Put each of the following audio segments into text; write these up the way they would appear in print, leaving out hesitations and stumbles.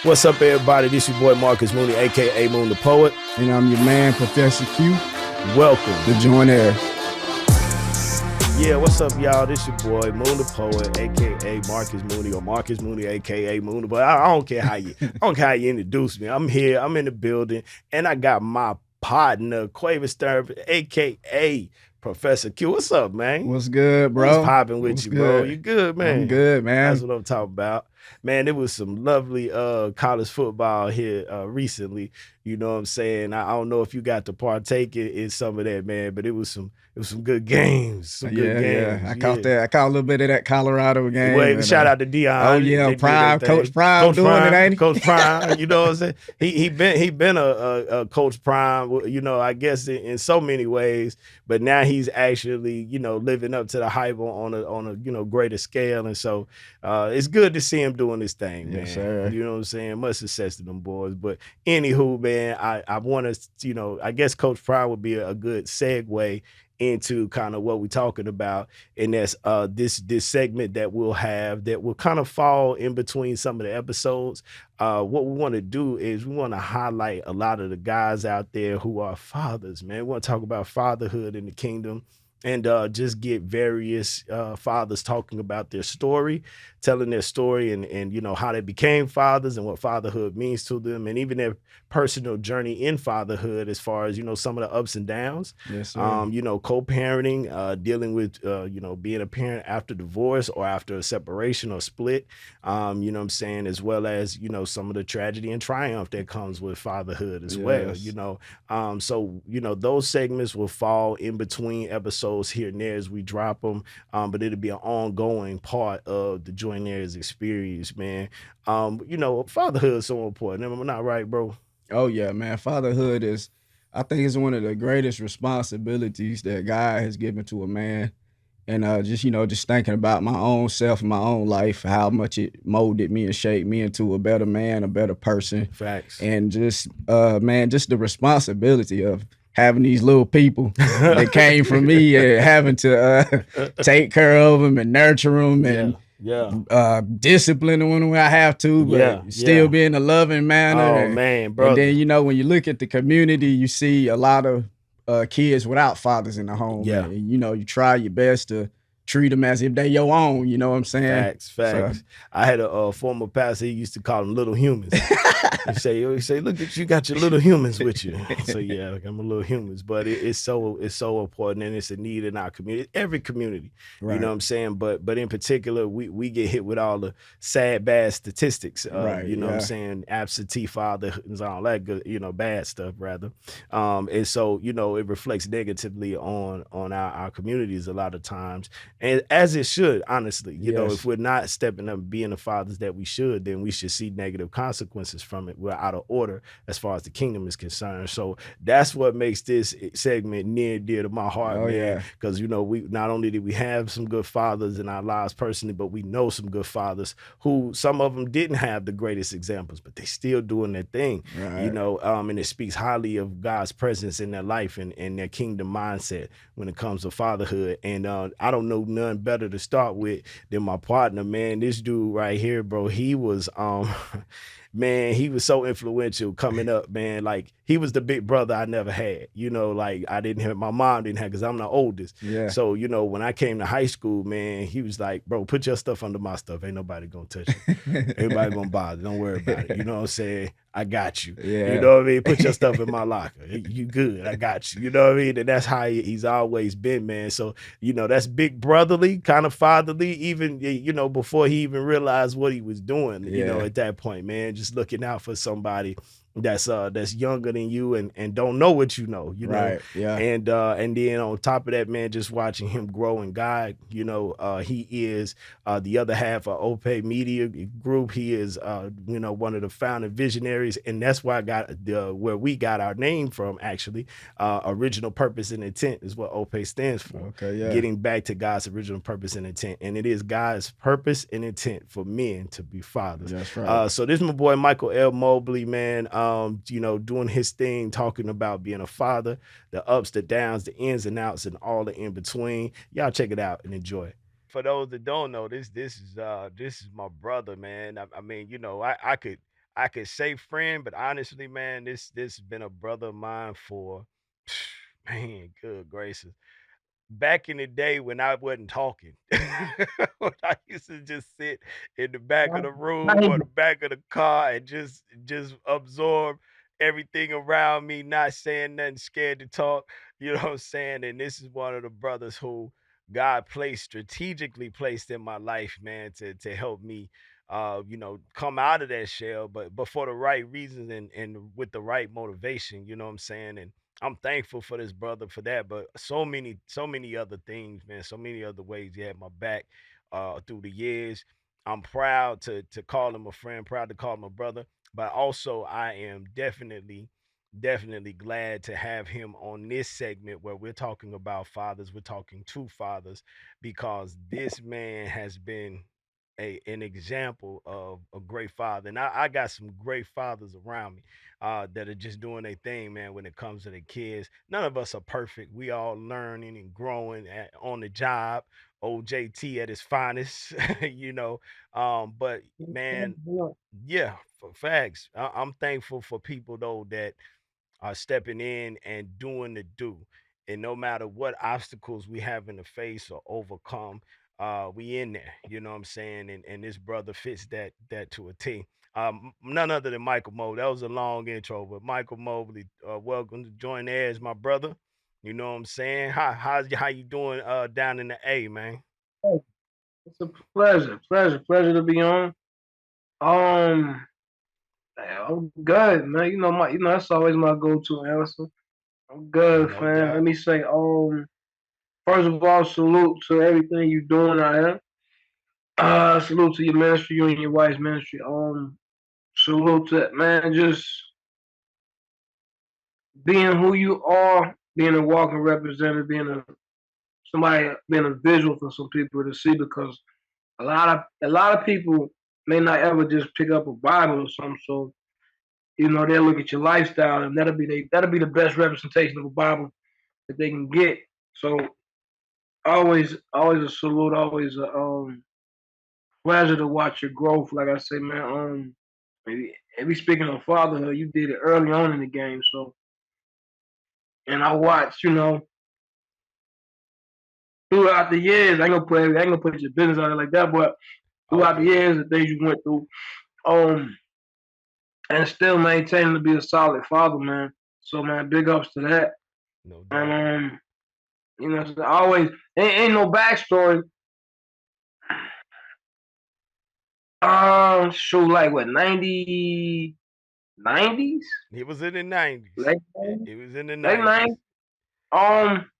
What's up, everybody? This your boy Marcus Mooney, a.k.a. Moon the Poet. And I'm your man, Professor Q. Welcome to Join Air. Yeah, what's up, y'all? This your boy Moon the Poet, a.k.a. Marcus Mooney, or Marcus Mooney, a.k.a. Moon the Poet. I don't care how you introduce me. I'm here, I'm in the building, and I got my partner, Quaver Stern, a.k.a. Professor Q. What's up, man? What's good, bro? What's popping with you, bro? You good, man? I'm good, man. That's what I'm talking about. Man, there was some lovely college football here recently. You know what I'm saying? I don't know if you got to partake in some of that, man, but it was some good games. Some good games. I caught that. I caught a little bit of that Colorado game. Wait, shout out to Dion. Oh yeah, Prime, Coach Prime doing it, ain't he? Coach Prime, you know what I'm saying? He been a Coach Prime, you know, I guess in so many ways, but now he's actually, you know, living up to the hype on a you know, greater scale. And so it's good to see him doing this thing, man. Yes, sir. You know what I'm saying? Much success to them boys. But anywho, man, I want to, you know, I guess Coach Prime would be a good segue into kind of what we're talking about, and that's this segment that we'll have that will kind of fall in between some of the episodes. What we want to do is we want to highlight a lot of the guys out there who are fathers, man. We want to talk about fatherhood in the kingdom, and just get various fathers talking about their story, telling their story, and you know, how they became fathers and what fatherhood means to them, and even their personal journey in fatherhood as far as, you know, some of the ups and downs. Yes, sir. You know, co-parenting, dealing with, you know, being a parent after divorce or after a separation or split, you know what I'm saying, as well as, you know, some of the tragedy and triumph that comes with fatherhood as well, you know. So, you know, those segments will fall in between episodes here and there as we drop them, but it'll be an ongoing part of the Joinairs experience, man. You know, fatherhood is so important. Am I not right, bro? Oh yeah, man. Fatherhood is, I think, it's one of the greatest responsibilities that God has given to a man. And just, you know, just thinking about my own self, my own life, how much it molded me and shaped me into a better man, a better person. Facts. And just, man, just the responsibility of having these little people that came from me and having to take care of them and nurture them and discipline them when I have to, but still be in a loving manner. Oh, man, bro. And then, you know, when you look at the community, you see a lot of kids without fathers in the home. Yeah. And, you know, you try your best to treat them as if they your own, you know what I'm saying? Facts. So, I had a former pastor, he used to call them little humans. He say, look at you, got your little humans with you. So yeah, like, I'm a little humans, but it's so important, and it's a need in our community, every community. Right. You know what I'm saying? But in particular, we get hit with all the sad, bad statistics. You know what I'm saying? Absentee fathers and all that good, you know, bad stuff rather. And so, you know, it reflects negatively on our communities a lot of times. And as it should, honestly, you know, if we're not stepping up and being the fathers that we should, then we should see negative consequences from it. We're out of order as far as the kingdom is concerned. So that's what makes this segment near and dear to my heart, man. Because, you know, we not only did we have some good fathers in our lives personally, but we know some good fathers who, some of them didn't have the greatest examples, but they still doing their thing, you know, and it speaks highly of God's presence in their life and their kingdom mindset when it comes to fatherhood. And I don't know none better to start with than my partner, man. This dude right here, bro, he was man, he was so influential coming up, man. Like, he was the big brother I never had. You know, like, I didn't have, my mom didn't have, because I'm the oldest. Yeah. So, you know, when I came to high school, man, he was like, bro, put your stuff under my stuff. Ain't nobody gonna touch it. Everybody gonna bother. Don't worry about it. You know what I'm saying? I got you. Yeah. You know what I mean? Put your stuff in my locker. You good. I got you. You know what I mean? And that's how he's always been, man. So, you know, that's big brotherly, kind of fatherly, even, you know, before he even realized what he was doing, you know, at that point, man, just looking out for somebody that's younger than you and don't know what you know, you know. Right. Yeah. And then on top of that, man, just watching him grow in God, you know, he is the other half of OPAI Media Group. He is you know, one of the founding visionaries, and that's why I got where we got our name from, actually. Original purpose and intent is what OPAI stands for. Okay, yeah. Getting back to God's original purpose and intent. And it is God's purpose and intent for men to be fathers. That's right. So this is my boy Michael L. Mobley, man. You know, doing his thing, talking about being a father, the ups, the downs, the ins and outs, and all the in between. Y'all check it out and enjoy. For those that don't know, this is my brother, man. I mean, you know, I could I could say friend, but honestly, man, this been a brother of mine for man, good gracious, back in the day when I wasn't talking, when I used to just sit in the back of the room or the back of the car and just absorb everything around me, not saying nothing, scared to talk. You know what I'm saying? And this is one of the brothers who God placed strategically placed in my life, man, to help me come out of that shell, but for the right reasons and with the right motivation, you know what I'm saying? And I'm thankful for this brother for that, but so many other things, man, so many other ways he had my back through the years. I'm proud to call him a friend, proud to call him a brother, but also I am definitely glad to have him on this segment where we're talking about fathers, we're talking to fathers, because this man has been an example of a great father. And I got some great fathers around me that are just doing their thing, man, when it comes to the kids. None of us are perfect. We all learning and growing on the job. OJT at his finest, you know. But man, yeah, for facts. I'm thankful for people though that are stepping in and doing the do. And no matter what obstacles we have in the face or overcome, we in there. You know what I'm saying? And this brother fits that to a T. None other than Michael Mobley. That was a long intro, but Michael Mobley, welcome to Join Airs, my brother. You know what I'm saying? How you doing down in the A, man? Hey, it's a pleasure to be on. Um, I'm good, man. That's always my go-to answer. I'm good, No fam. Let doubt. me say, first of all, salute to everything you're doing out here. Salute to your ministry, you and your wife's ministry. Salute to man, just being who you are, being a walking representative, being a visual for some people to see because a lot of people may not ever just pick up a Bible or something. So they'll look at your lifestyle, and that'll be the best representation of a Bible that they can get. So always a salute, always a pleasure to watch your growth. Like I say, man, maybe speaking of fatherhood, you did it early on in the game. So, and I watched, throughout the years. I ain't gonna put your business out there like that, but throughout the Okay. years, the things you went through, um, and still maintaining to be a solid father, man. So, man, big ups to that. No doubt. And it's always ain't no backstory. Shoot, like what, 90s, He was in the 90s. late It, 90s, it was in the late 90s. 90s. Um,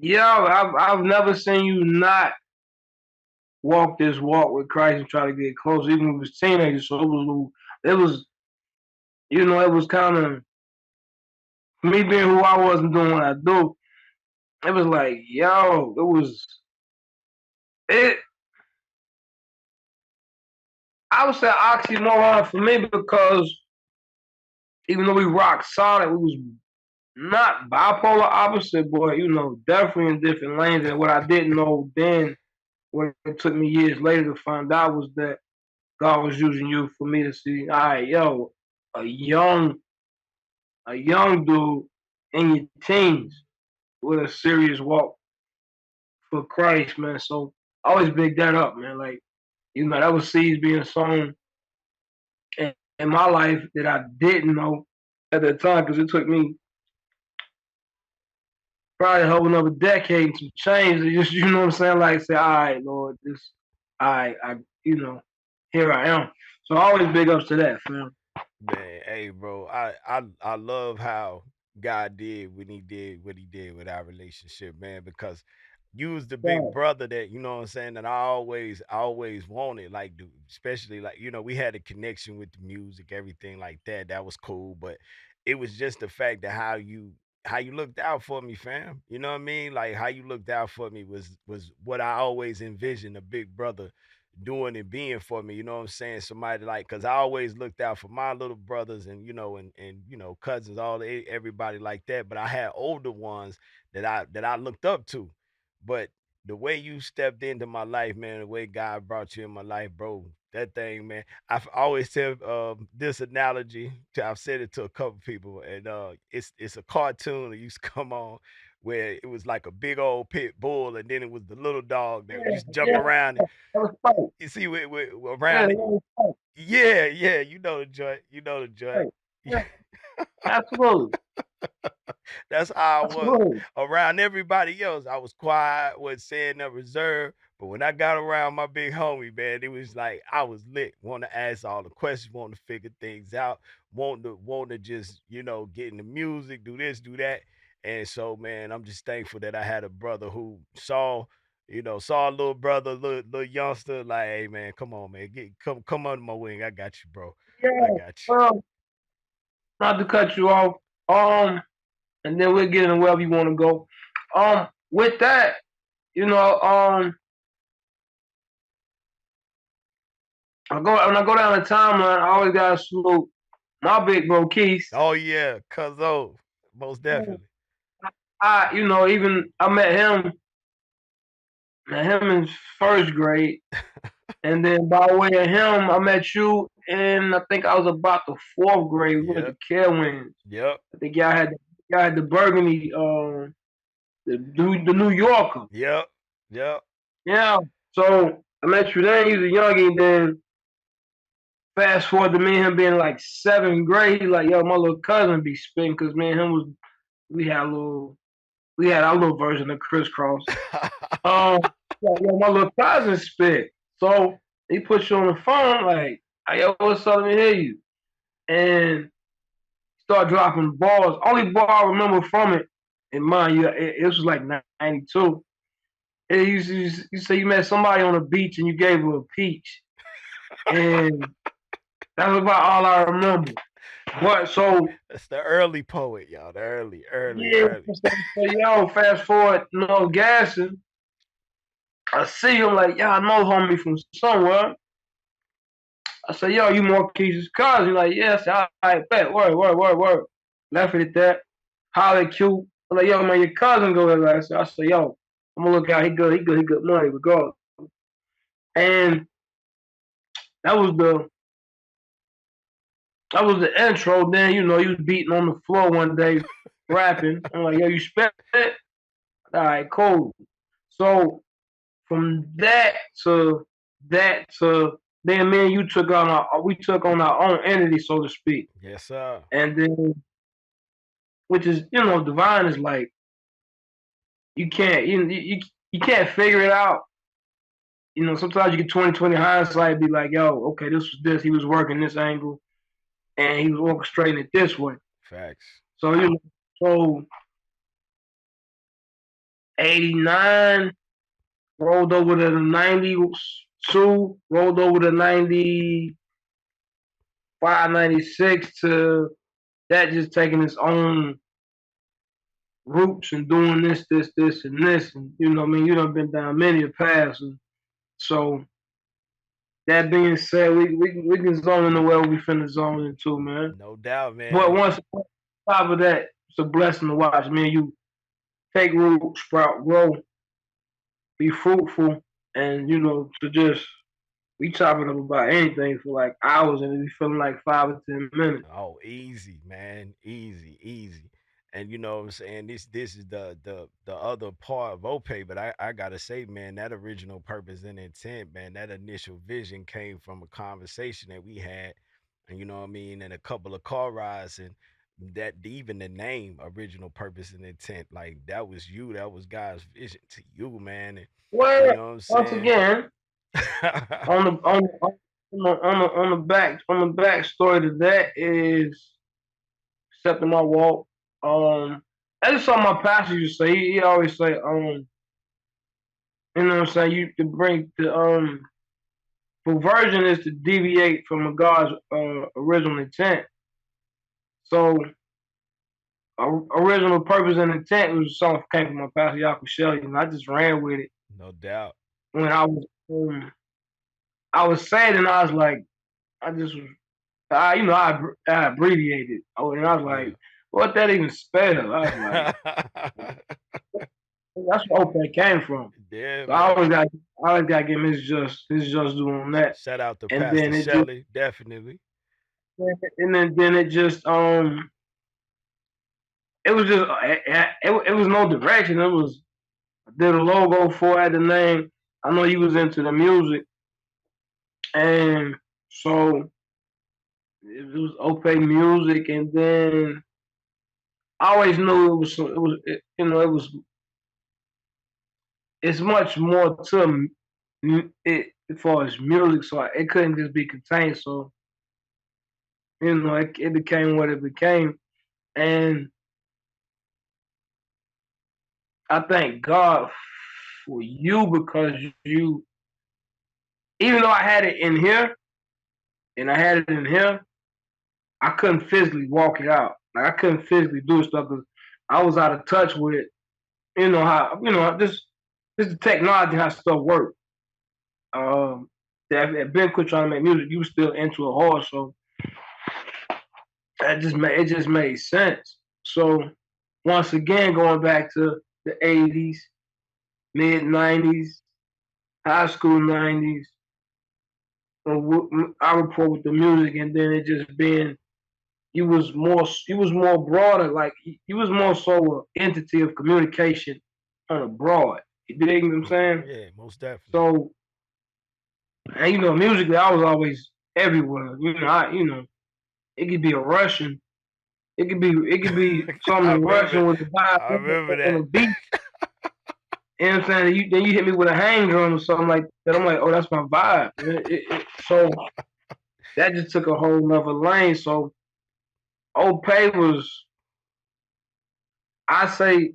yeah, I've never seen you not walk this walk with Christ and try to get close, even when we was teenagers. So it was, it was kind of me being who I was and doing what I do. It was like, yo, it. I would say oxymoron for me because even though we rock solid, we was not bipolar opposite, but definitely in different lanes. And what I didn't know then, what it took me years later to find out, was that God was using you for me to see, all right, yo, a young, a young dude in your teens with a serious walk for Christ, man. So I always big that up, man. Like, that was seeds being sown in my life that I didn't know at that time because it took me probably a whole another decade and some change to just, what I'm saying? Like, say, all right, Lord, I, here I am. So always big ups to that, fam. Man, hey, bro, I love how God did when He did what He did with our relationship, man. Because you was the big Right. brother that you know what I'm saying that I always wanted. Like, dude, especially like we had a connection with the music, everything like that. That was cool, but it was just the fact that how you looked out for me, fam. You know what I mean? Like how you looked out for me was what I always envisioned a big brother doing and being for me, you know what I'm saying? Somebody like, cause I always looked out for my little brothers and cousins, everybody like that. But I had older ones that I looked up to. But the way you stepped into my life, man, the way God brought you in my life, bro, That thing, man. I've always tell this analogy. I've said it to a couple people, and it's a cartoon that used to come on where it was like a big old pit bull, and then it was the little dog that Yeah, used to jump yeah. around it. That was fun. You see, Yeah, around that it. was fun. Yeah, yeah. You know the joint. You know the joint. Right. Yeah, absolutely. That's how I was Absolutely. around everybody else. I was quiet, wasn't saying no reserve. But when I got around my big homie, man, it was like I was lit. Want to ask all the questions, want to figure things out, want to just, get in the music, do this, do that. And so, man, I'm just thankful that I had a brother who saw a little brother, little youngster, like, hey man, come on, man, come under my wing. I got you, bro. I Yeah. got you. Well, not to cut you off. And then we'll get in wherever you want to go. With that, you know, when I go down the timeline, I always gotta salute my big bro Keith. Oh yeah, cuzzo, most definitely. Even I met him in first grade, and then by way of him, I met you, and I think I was about the fourth grade. We went Yep. to Carewinds. Yep. I think y'all had the Burgundy, the New Yorker. Yep. Yep. Yeah. So I met you then. He was a youngin'. Then fast forward to me and him being like seventh grade. He's like, yo, my little cousin be spitting because me and him we had our little version of crisscross. Yo, my little cousin spit. So he put you on the phone like, hey, yo, what's up? Let me hear you. And start dropping balls. Only ball I remember from it, in mind you, it was like 92. You say you met somebody on the beach and you gave her a peach. And that's about all I remember. But so That's the early poet, y'all. The early. yeah, so yo, fast forward, gassing. I see him like, yeah, I know homie from somewhere. I say, yo, you more Keith's cousin? He's like, yeah. I said, all right, bet, word. Left it at that. Holly cute. I'm like, yo, man, your cousin go there. I said, yo, I'm gonna look out. He good money regardless. And that was the intro. Then he was beating on the floor one day, rapping. I'm like, yo, you spit it? All right, cool. So from that to then me and you took on our own entity, so to speak. Yes, sir. And then, which is divine is like you can't you can't figure it out. Sometimes you get 20/20 hindsight, be like, yo, okay, this was this. He was working this angle, and he was orchestrating it this way. Facts. So so 89 rolled over to the 92, rolled over to 95, 96 to that just taking its own roots and doing this, and this, and you done been down many a paths, and so that being said, we can zone into where we finna zone into, man. No doubt, man. But once on top of that, it's a blessing to watch, man. You take root, sprout, grow, be fruitful, and to just we chopping up about anything for like hours, and it be feeling like 5 or 10 minutes. Oh, easy, man. Easy. And you know what I'm saying? This is the other part of OPAI, but I gotta say, man, that original purpose and intent, man, that initial vision came from a conversation that we had, and you know what I mean, and a couple of car rides, and that even the name original purpose and intent, like that was you, that was God's vision to you, man. And you Well, know what I'm once saying? again, on the back story to that is accepting my walk. I just saw my pastor used to say. He always say, you know what I'm saying, you to bring the perversion is to deviate from God's original intent. So original purpose and intent was something came from my pastor Yaakov Shelley, and I just ran with it. No doubt. When I was saying, and I was like, I abbreviated. Oh, and I was like, what that even spell? I was like, that's where OPAI came from. Yeah, So man. I always got to give him his just due on that. Shout out to And Pastor then it Shelley, definitely. and then it just it was just it was no direction. It was I did a logo for it, the name. I know he was into the music, and so it was OPAI music, and then I always knew you know it's much more to it as far as music, so it couldn't just be contained. So you know it became what it became, and I thank God for you because you, even though I had it in here and I had it in here, I couldn't physically walk it out. Like I couldn't physically do stuff because I was out of touch with it. You know how this the technology how stuff works. That Ben quit trying to make music, you were still into a horse, so it just made sense. So once again, going back to the '80s, mid '90s, high school '90s, I report with the music, and then it just being you was more broader, like you was more so an entity of communication on a broad. You dig what I'm saying? Yeah, most definitely. So, and you know, musically, I was always everywhere. You know, it could be a Russian, it could be something Russian with the vibe I remember on the that. beat. You know what I'm saying? Then you hit me with a hang drum or something like that. I'm like, oh, that's my vibe. So that just took a whole nother lane. So OPAI was, I say,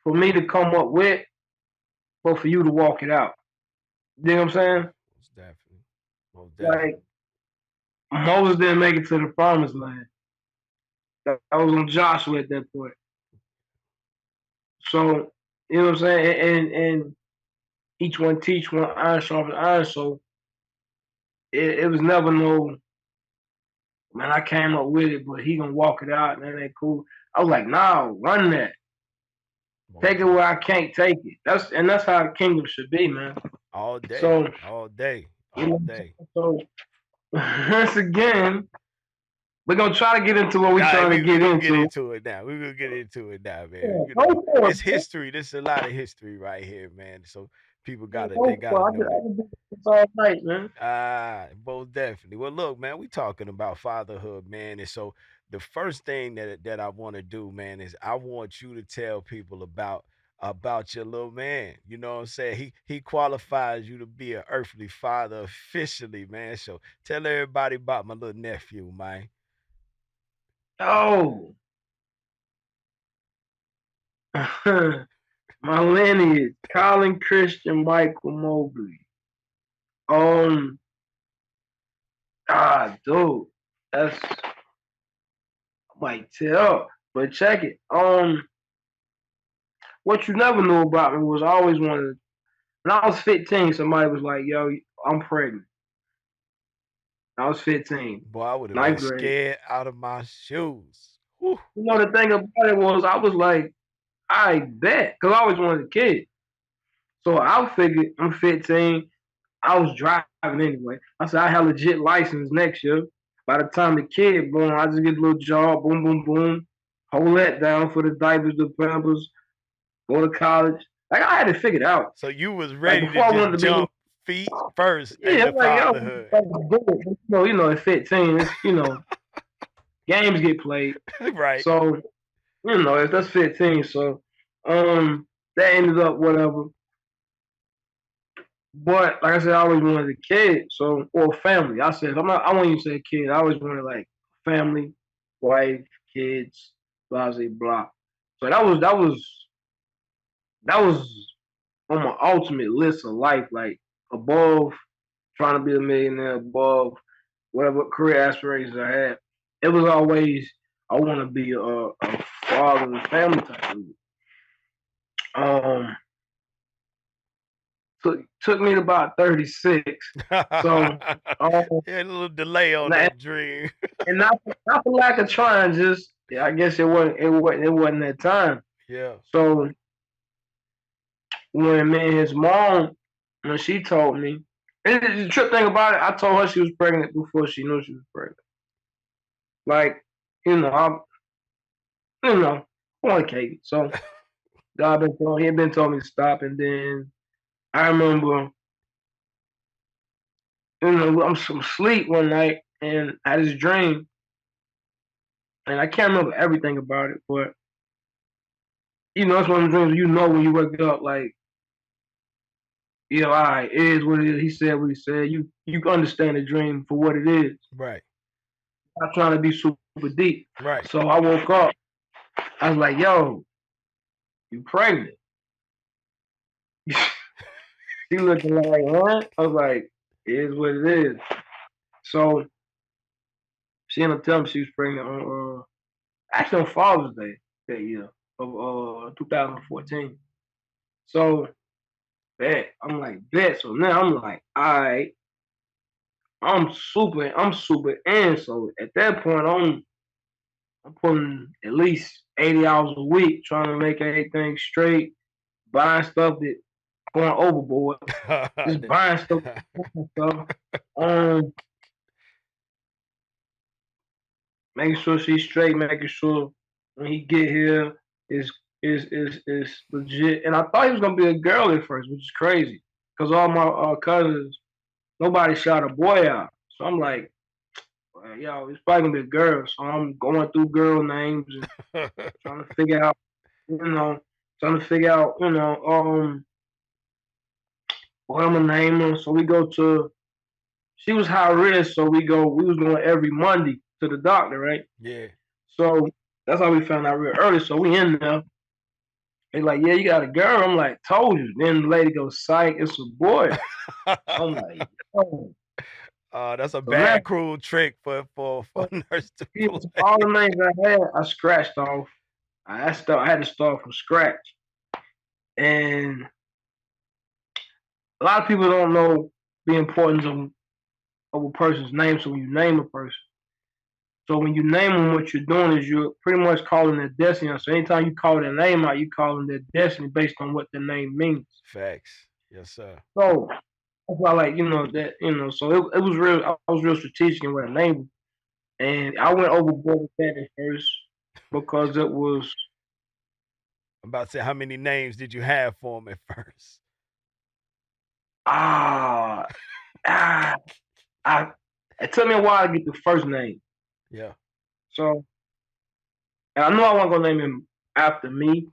for me to come up with, but for you to walk it out. You know what I'm saying? Most definitely. Most definitely. Like Moses didn't make it to the promised land. I was on Joshua at that point. So, you know what I'm saying? And each one teach one, iron sharpens iron. So it was never no, man, I came up with it, but he gonna walk it out and that ain't cool. I was like, nah, run that. Take it where I can't take it. That's how the kingdom should be, man. All day. So all day. you All know, day. so once again, we're gonna try to get into what we're trying to get into. Get into it now. We're gonna get into it now, man. Yeah, you know, it's history. There's a lot of history right here, man. So people gotta know that. It's all right, man. Most definitely. Well, look, man, we talking about fatherhood, man, and so the first thing that I want to do, man, is I want you to tell people about your little man. You know what I'm saying? He qualifies you to be an earthly father officially, man. So tell everybody about my little nephew, man. Oh, my lineage, Colin Christian Michael Mobley. Dude, that's I might tell, but check it. What you never knew about me was I always wanted. When I was 15, somebody was like, "Yo, I'm pregnant." I was 15. Boy, I would have been Ninth grade. scared out of my shoes. Whew. You know the thing about it was I was like, I bet, because I always wanted a kid. So I figured I'm 15. I was driving anyway. I said I have a legit license next year. By the time the kid born, I just get a little job, boom, boom, boom, hold that down for the diapers, the pampers, go to college. Like I had it figured out. So you was ready like, before to just jump feet first yeah, into fatherhood. You know, at 15, it's, you know, games get played. Right. So, you know, that's 15. So, that ended up whatever. But like I said, I always wanted a kid, so or family. I said I want you to say a kid. I always wanted like family, wife, kids, blah blah blah. So that was on my ultimate list of life, like above trying to be a millionaire, above whatever career aspirations I had. It was always I want to be a father and family type of took me to about 36. So yeah, a little delay on that dream. and not for lack of trying, just I guess it wasn't that time. Yeah. So when me and his mom, when she told me, and the trip thing about it, I told her she was pregnant before she knew she was pregnant. Like, you know, I want cake. So he had been told me to stop, and then I remember, I'm asleep one night and I had this dream, and I can't remember everything about it, but it's one of the dreams when you wake up, like, all right, it is what it is. He said what he said. You understand the dream for what it is. Right. Not trying to be super deep. Right. So I woke up. I was like, yo, you pregnant. She looking like, what? I was like, it is what it is. So she ended up telling me she was pregnant on actually on Father's Day that year of 2014. So I'm like, bet. So now I'm like, all right, I'm super in. So at that point, I'm putting at least 80 hours a week trying to make everything straight, buying stuff that going overboard, just buying stuff. Um, Making sure she's straight, making sure when he get here is legit. And I thought he was gonna be a girl at first, which is crazy, because all my cousins, nobody shot a boy out. So I'm like, well, yo, it's probably gonna be a girl. So I'm going through girl names and trying to figure out, what I'm gonna name her. So we go to. She was high risk, so we was going every Monday to the doctor, right? Yeah. So that's how we found out real early. So we in there. They like, yeah, you got a girl. I'm like, told you. Then the lady goes, psych, it's a boy. I'm like, oh. That's a bad, cruel trick for nurse to play. All the names I had, I scratched off. I had to start from scratch. And a lot of people don't know the importance of a person's name. So when you name a person, so when you name them, what you're doing is you're pretty much calling their destiny. So anytime you call their name out, you calling their destiny based on what the name means. Facts. Yes, sir. So that's why, like, so it was real. I was real strategic in what I named him. And I went overboard with that at first because it was. I'm about to say, how many names did you have for him at first? It took me a while to get the first name. Yeah. So, and I knew I wasn't gonna name him after me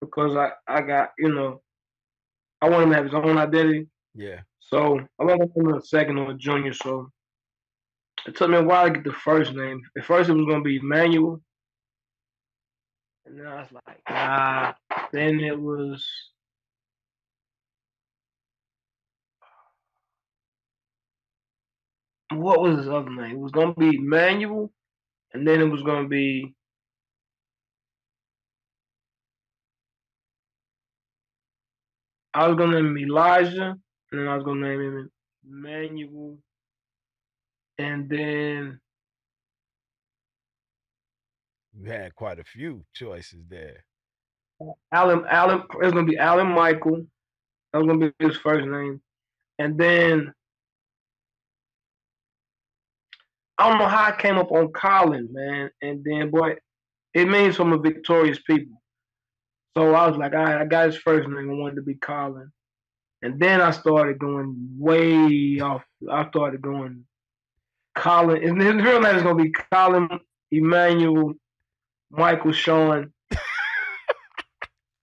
because I got, I want him to have his own identity. Yeah. So I wasn't gonna name him a second or a junior. So it took me a while to get the first name. At first it was gonna be Emmanuel. And then I was like, Then it was. What was his other name? It was gonna be Emmanuel, and then it was gonna be. I was gonna name him Elijah, and then I was gonna name him Emmanuel, and then you had quite a few choices there. Alan. It was gonna be Alan Michael. That was gonna be his first name, and then I don't know how I came up on Colin, man. And then, boy, it means from a victorious people. So I was like, all right, I got his first name. I wanted to be Colin. And then I started going way off. I started going Colin. His real name is going to be Colin Emmanuel Michael Sean.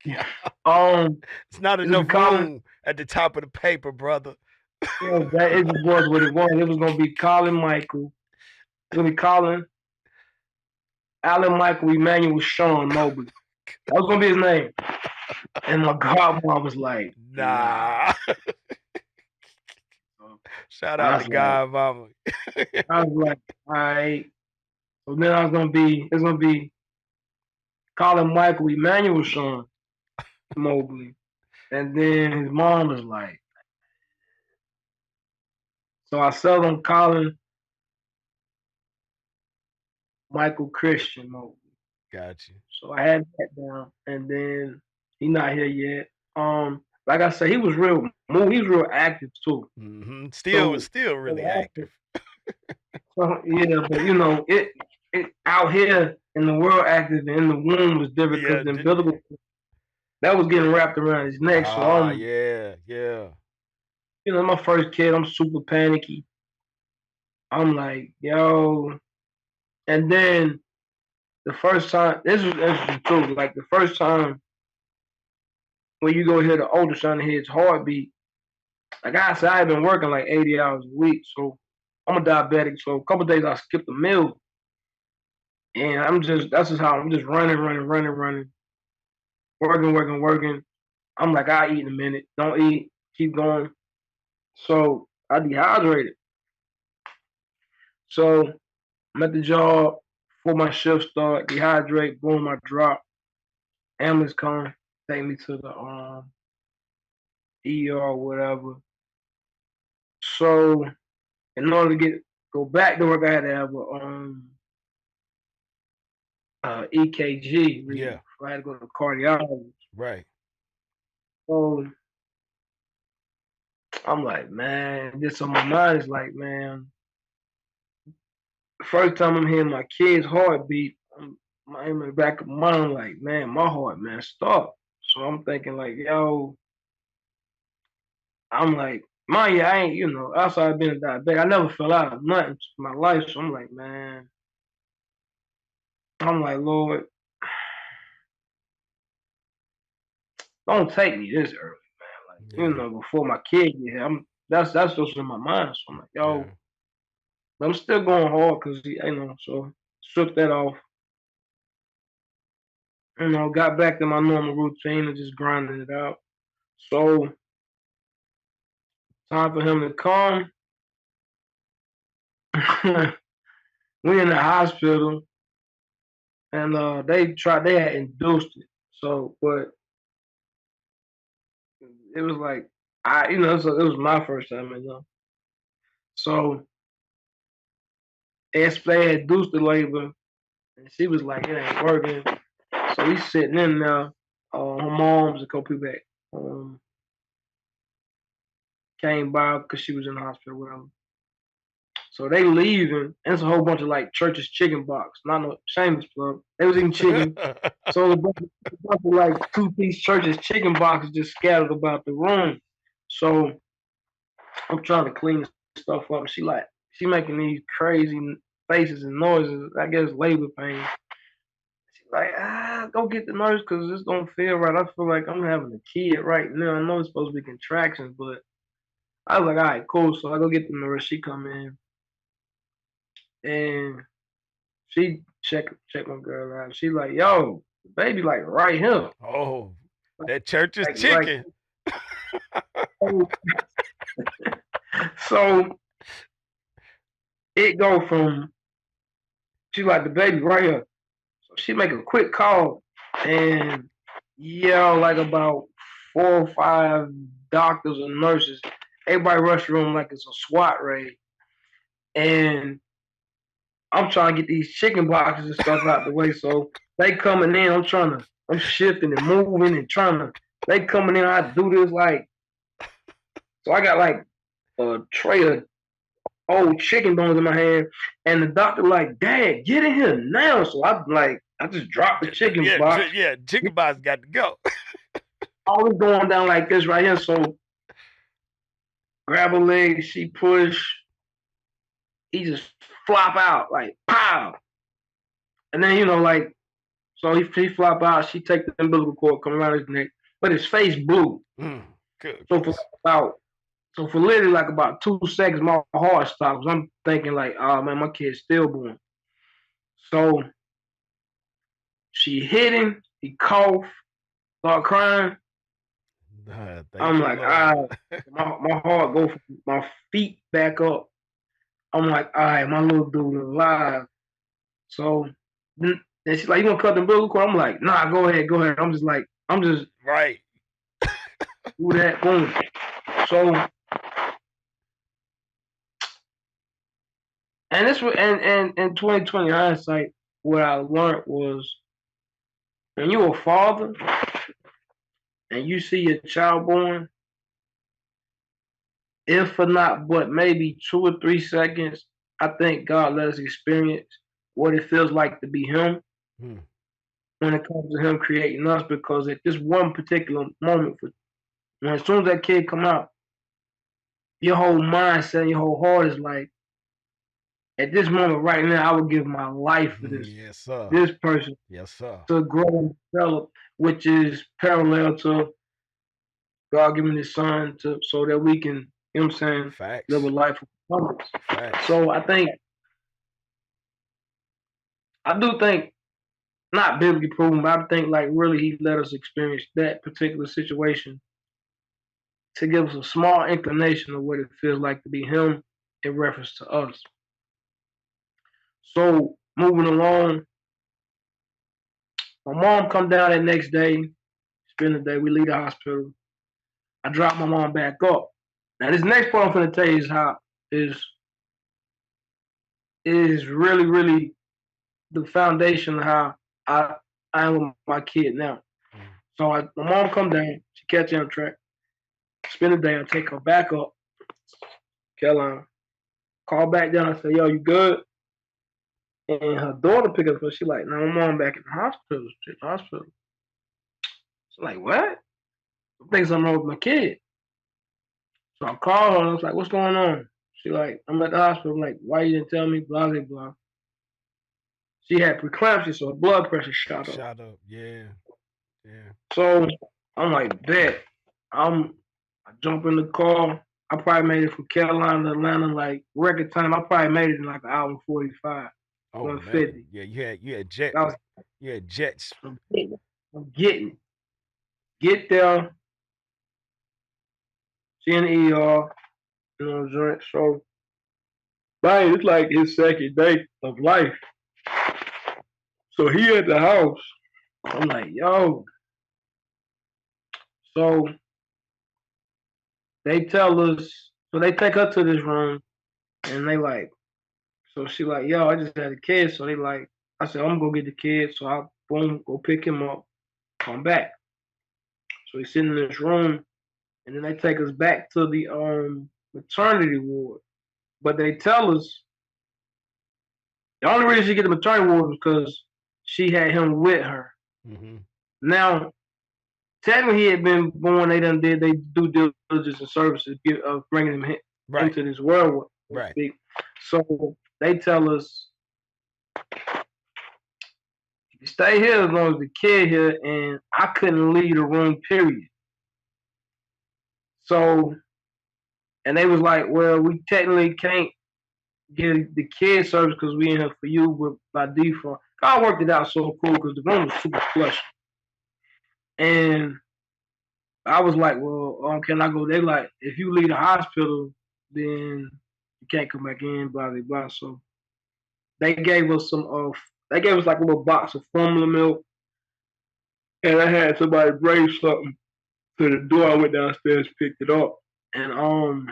It's not enough room at the top of the paper, brother. Yeah, it was what it was. It was going to be Colin Michael. It was going to be Colin, Alan Michael Emmanuel Sean Mobley. That was going to be his name. And my godmom was like, nah. Shout out to godmama. I was like, all right. So then it's going to be Colin Michael Emmanuel Sean Mobley. And then his mom was like, so I settled on Colin Michael Christian Mobley. Got you. So I had that down. And then he's not here yet. like I said, he was real moved. He was real active too. Still really active. So yeah, but you know, it out here in the world active and in the womb was different because the umbilical that was getting wrapped around his neck. So yeah. You know, my first kid, I'm super panicky. I'm like, yo, and then the first time, this was interesting too. Like the first time when you go hear the ultrasound and hear his heartbeat, like I said, I had been working like 80 hours a week, so I'm a diabetic. So a couple of days I skipped a meal, and that's just how I'm just running, working. I'm like, I eat in a minute. Don't eat. Keep going. So I dehydrated. So I'm at the job before my shift start. Dehydrate. Boom. I drop. Ambulance come. Take me to the ER or whatever. So in order to go back to work, I had to have a EKG reading. Yeah. So I had to go to the cardiologist. Right. So I'm like, man, just on my mind is like, man, first time I'm hearing my kid's heartbeat, I'm in the back of my mind, like, man, my heart, man, stop. So I'm thinking, like, yo, I'm like, mind you, I ain't, you know, outside of being a diabetic, I never fell out of nothing in my life. So I'm like, man, I'm like, Lord, don't take me this early, man. Like, you know, before my kid get here, that's what's in my mind. So I'm like, yo, but I'm still going hard because you know, so shook that off. You know, got back to my normal routine and just grinding it out. So time for him to come. We in the hospital and they had induced it. So but it was like it was my first time, you know. So they had induced the labor and she was like, it ain't working. So we sitting in there. Her mom's a couple people that came by because she was in the hospital with them. So they leaving, and it's a whole bunch of like church's chicken box. Not no shameless plug. They was eating chicken. So a bunch of like 2-piece church's chicken boxes just scattered about the room. So I'm trying to clean stuff up. She making these crazy faces and noises. I guess labor pain. She's like, go get the nurse because this don't feel right. I feel like I'm having a kid right now. I know it's supposed to be contractions, but I was like, all right, cool. So I go get the nurse. She come in and she check my girl out. She like, yo, the baby like right here. Oh, that church's chicken. So it go from she like the baby right here. So she make a quick call and yell like about 4 or 5 doctors and nurses. Everybody rush the room like it's a SWAT raid. And I'm trying to get these chicken boxes and stuff out the way. So they coming in, I'm shifting and moving and they coming in, I do this like, so I got like a tray of old chicken bones in my hand, and the doctor like, Dad, get in here now. So I just dropped the chicken box. Yeah, chicken box got to go. I was going down like this right here. So grab a leg, she push, he just flop out like pow. And then, you know, like, so he flop out, she take the umbilical cord, come around his neck, but his face blue. Good. So for literally like about 2 seconds, my heart stops. I'm thinking like, oh man, my kid's stillborn. So she hit him, he coughed, start crying. I'm like, my heart go from my feet back up. I'm like, all right, my little dude is alive. So then she's like, you gonna cut the umbilical cord? I'm like, nah, go ahead. I'm just right. Do that, boom. So and this was and in 2020 hindsight, what I learned was when you're a father, and you see your child born, if for not but maybe 2 or 3 seconds, I think God let us experience what it feels like to be Him Hmm. when it comes to Him creating us. Because at this one particular moment, when as soon as that kid come out, your whole mindset, your whole heart is like, at this moment right now, I would give my life for Yes, sir. this person Yes, sir. to grow and develop, which is parallel to God giving His Son to so that we can, you know what I'm saying, Facts. live a life of abundance. Facts. So I do think, not biblically proven, but I think like really He let us experience that particular situation to give us a small inclination of what it feels like to be Him in reference to us. So moving along, my mom come down that next day, spend the day. We leave the hospital. I drop my mom back up. Now this next part I'm gonna tell you is how is is really really the foundation of how I I am with my kid now. So my mom come down, she catch Amtrak, spend the day. I take her back up, Carolina, call back down. I say, "Yo, you good?" And her daughter pick up, she like, "No, my mom back in the hospital. She's in the hospital." She's like, "What?" I think something wrong with my kid. So I called her. I was like, "What's going on?" She like, "I'm at the hospital." I'm like, "Why you didn't tell me?" Blah blah blah. She had preeclampsia, so her blood pressure shot up. Shot up. Yeah. Yeah. So I'm like, "Bet." I jump in the car. I probably made it from Carolina to Atlanta like record time. I probably made it in like an hour and 45, Oh 150. man. Yeah, you had I was, jets. I'm getting it. Get there, she in the ER, you know what I'm saying? So, man, it's like his second day of life. So he at the house. I'm like, yo. So they tell us, so they take her to this room and they like, so she like, yo, I just had a kid. So they like, I said, I'm gonna go get the kid. So I boom, go pick him up, come back. So he's sitting in this room and then they take us back to the maternity ward. But they tell us the only reason she get the maternity ward was because she had him with her. Mm-hmm. Now, technically, he had been born. They done did they due diligence and services of bringing him into this world, so to speak. So they tell us, stay here as long as the kid here, and I couldn't leave the room. Period. So, and they was like, well, we technically can't get the kid service because we in here for you, but by default, God worked it out so cool because the room was super plush. And I was like, well, can I go? They like, if you leave the hospital, then you can't come back in, blah, blah, blah. So they gave us they gave us like a little box of formula milk. And I had somebody bring something to the door. I went downstairs, picked it up. And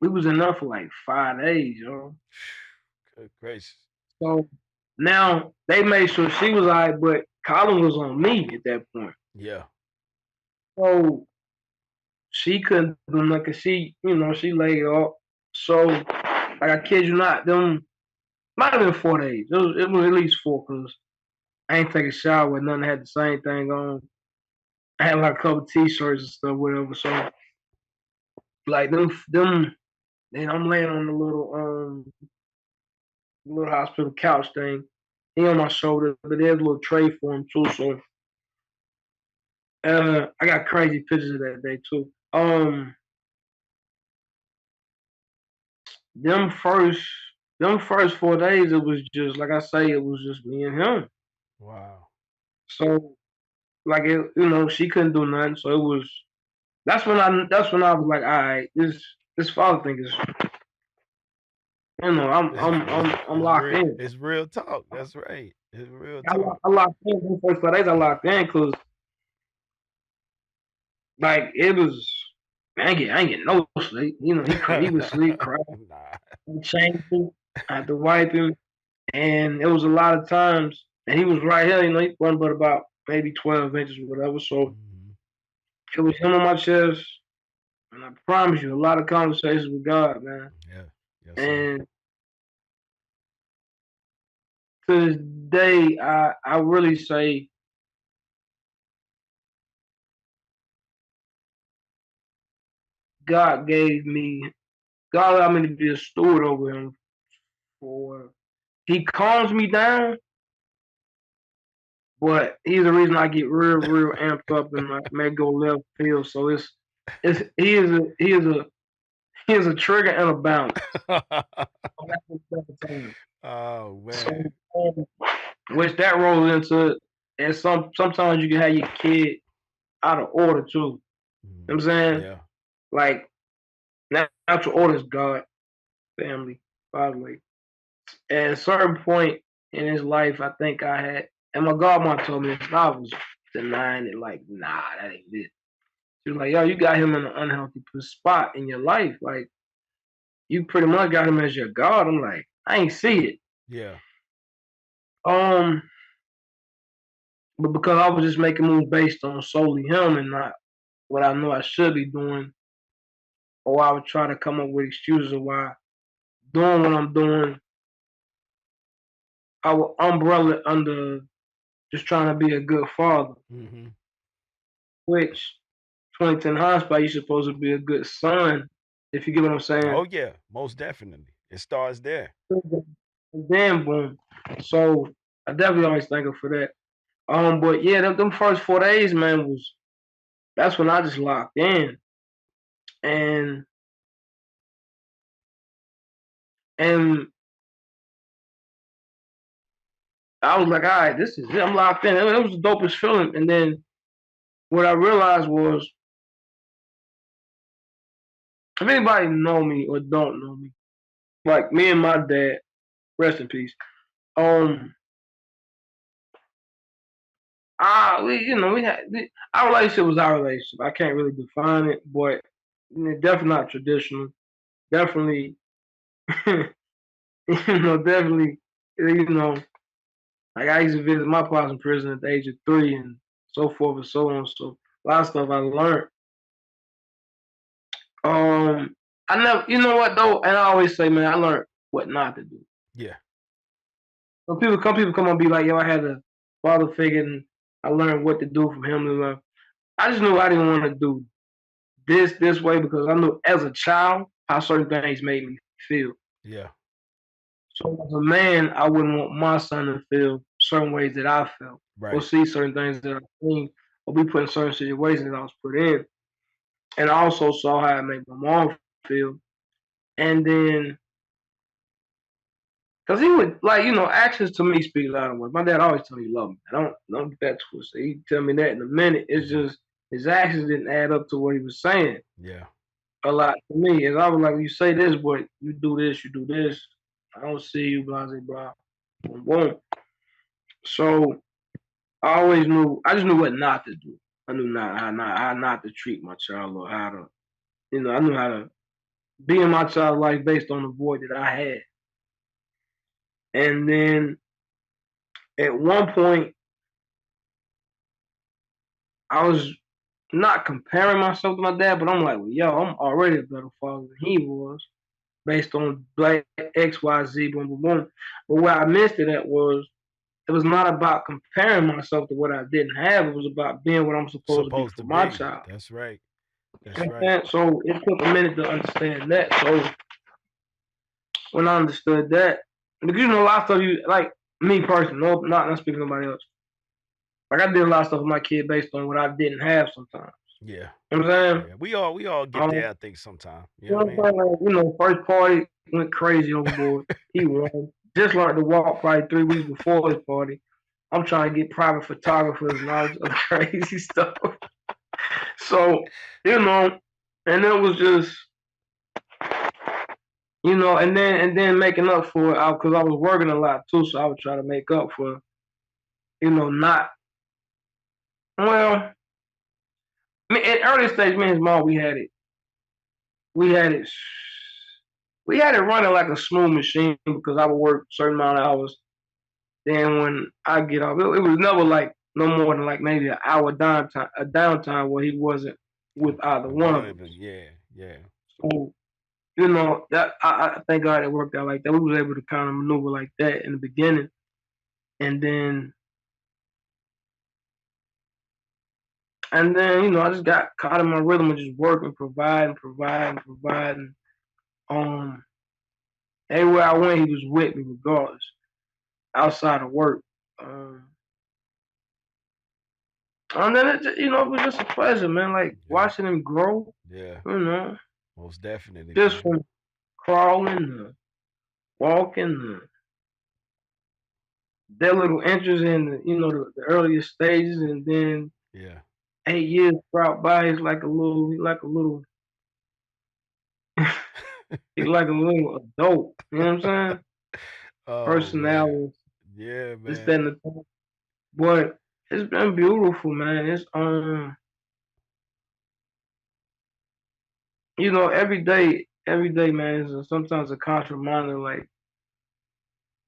we was in there for like 5 days, yo. Good gracious. So now they made sure she was all right, but Colin was on me at that point. Yeah. So she couldn't do nothing. She, she laid up. So, like, I kid you not, them might have been 4 days. It was at least four because I ain't take a shower with nothing. I had the same thing on. I had like a couple t-shirts and stuff, whatever. So, like them. Then I'm laying on the little hospital couch thing. He on my shoulder, but there's a little tray for him too. So, I got crazy pictures of that day too. Them first them first 4 days, it was just like I say, it was just me and him. Wow. So like she couldn't do nothing. So it was that's when I was like, all right, this father thing is I'm locked real, in. it's real talk. That's right. It's real I, talk. I locked in the first 4 days. I locked in because like it was. I ain't getting no sleep. He was sleep crying. Nah. I changed him. I had to wipe him. And it was a lot of times, and he was right here, he wasn't but about maybe 12 inches or whatever. So It was him on my chest, and I promise you, a lot of conversations with God, man. Yeah. Yes, sir. And to this day, I really say God God allowed me to be a steward over him. For he calms me down, but he's the reason I get real amped up and I may go left field. So it's he is a trigger and a balance. Oh So, man. which that rolls into it. And sometimes you can have your kid out of order too. You know what I'm saying? Yeah. Like natural order is God, family, fatherly. At a certain point in his life, I think I had, and my godmother told me this, I was denying it, like, nah, that ain't it. She was like, yo, you got him in an unhealthy spot in your life. Like, you pretty much got him as your God. I'm like, I ain't see it. Yeah. Um, but because I was just making moves based on solely him and not what I know I should be doing, or I would try to come up with excuses of why doing what I'm doing, I would umbrella it under just trying to be a good father, Mm-hmm. which 2010 hindsight, you're supposed to be a good son, if you get what I'm saying. Oh yeah, most definitely. It starts there. And then boom. So I definitely always thank her for that. But yeah, them first 4 days, man, that's when I just locked in. And and I was like, all right, this is it. I'm locked in. It was the dopest feeling. And then what I realized was, if anybody know me or don't know me, like me and my dad, rest in peace. We had our relationship was our relationship. I can't really define it, but definitely not traditional. Definitely, definitely, you know, like I used to visit my pops in prison at the age of 3 and so forth and so on. So a lot of stuff I learned. I never, you know what though, and I always say, man, I learned what not to do. Yeah. So people come and be like, yo, I had a father figure and I learned what to do from him. And I just knew I didn't want to do this way because I knew as a child how certain things made me feel. Yeah. So as a man, I wouldn't want my son to feel certain ways that I felt, or Right. see certain things that I've seen, or be put in certain situations that I was put in. And I also saw how it made my mom feel. And then, because he would, like, actions to me speak louder than words. My dad always told me he loved me. I don't get that twisted. He'd tell me that in a minute. It's just his actions didn't add up to what he was saying. Yeah. A lot to me. And I was like, you say this, but you do this, you do this. I don't see you, blah, blah, blah. Boom, boom. So I just knew what not to do. I knew how not to treat my child or how to, I knew how to be in my child's life based on the void that I had. And then at one point, I was not comparing myself to my dad, but I'm like, well, yo, I'm already a better father than he was based on black X, Y, Z, boom, boom, boom. But where I missed it at was it was not about comparing myself to what I didn't have. It was about being what I'm supposed to be Supposed for to my be. child. That's right. That's right. And so it took a minute to understand that. So when I understood that, because a lot of stuff you like me personally, no, not speaking to nobody else. Like I did a lot of stuff with my kid based on what I didn't have sometimes. Yeah. You know what I'm saying? Yeah. We all get there, I think, sometime. You know You what I mean? first party went crazy overboard. He won. Just learned to walk probably 3 weeks before his party. I'm trying to get private photographers and all this other crazy stuff. So, and it was just, and then making up for it because I was working a lot too, so I would try to make up for, not well. I mean, in early stage, me and his mom, we had it, we had it running like a smooth machine because I would work a certain amount of hours. Then when I get off, it was never like no more than like maybe an hour downtime where he wasn't with either one One of of them, us. yeah. So, that I thank God it worked out like that. We was able to kind of maneuver like that in the beginning. And then I just got caught in my rhythm of just working, providing. Um Everywhere I went he was with me regardless. Outside of work. And then it was just a pleasure, man. Like Yeah. watching him grow, Yeah. you know, Most definitely, just man. from crawling to walking to their little interest in the earliest stages, and then Yeah. 8 years sprout by. He's like a little, he's like a little adult. You know what I'm saying? Oh man. Personality, Yeah, this, that, man. and the thing. But it's been beautiful, man. It's every day, man, is sometimes a conscious reminder, like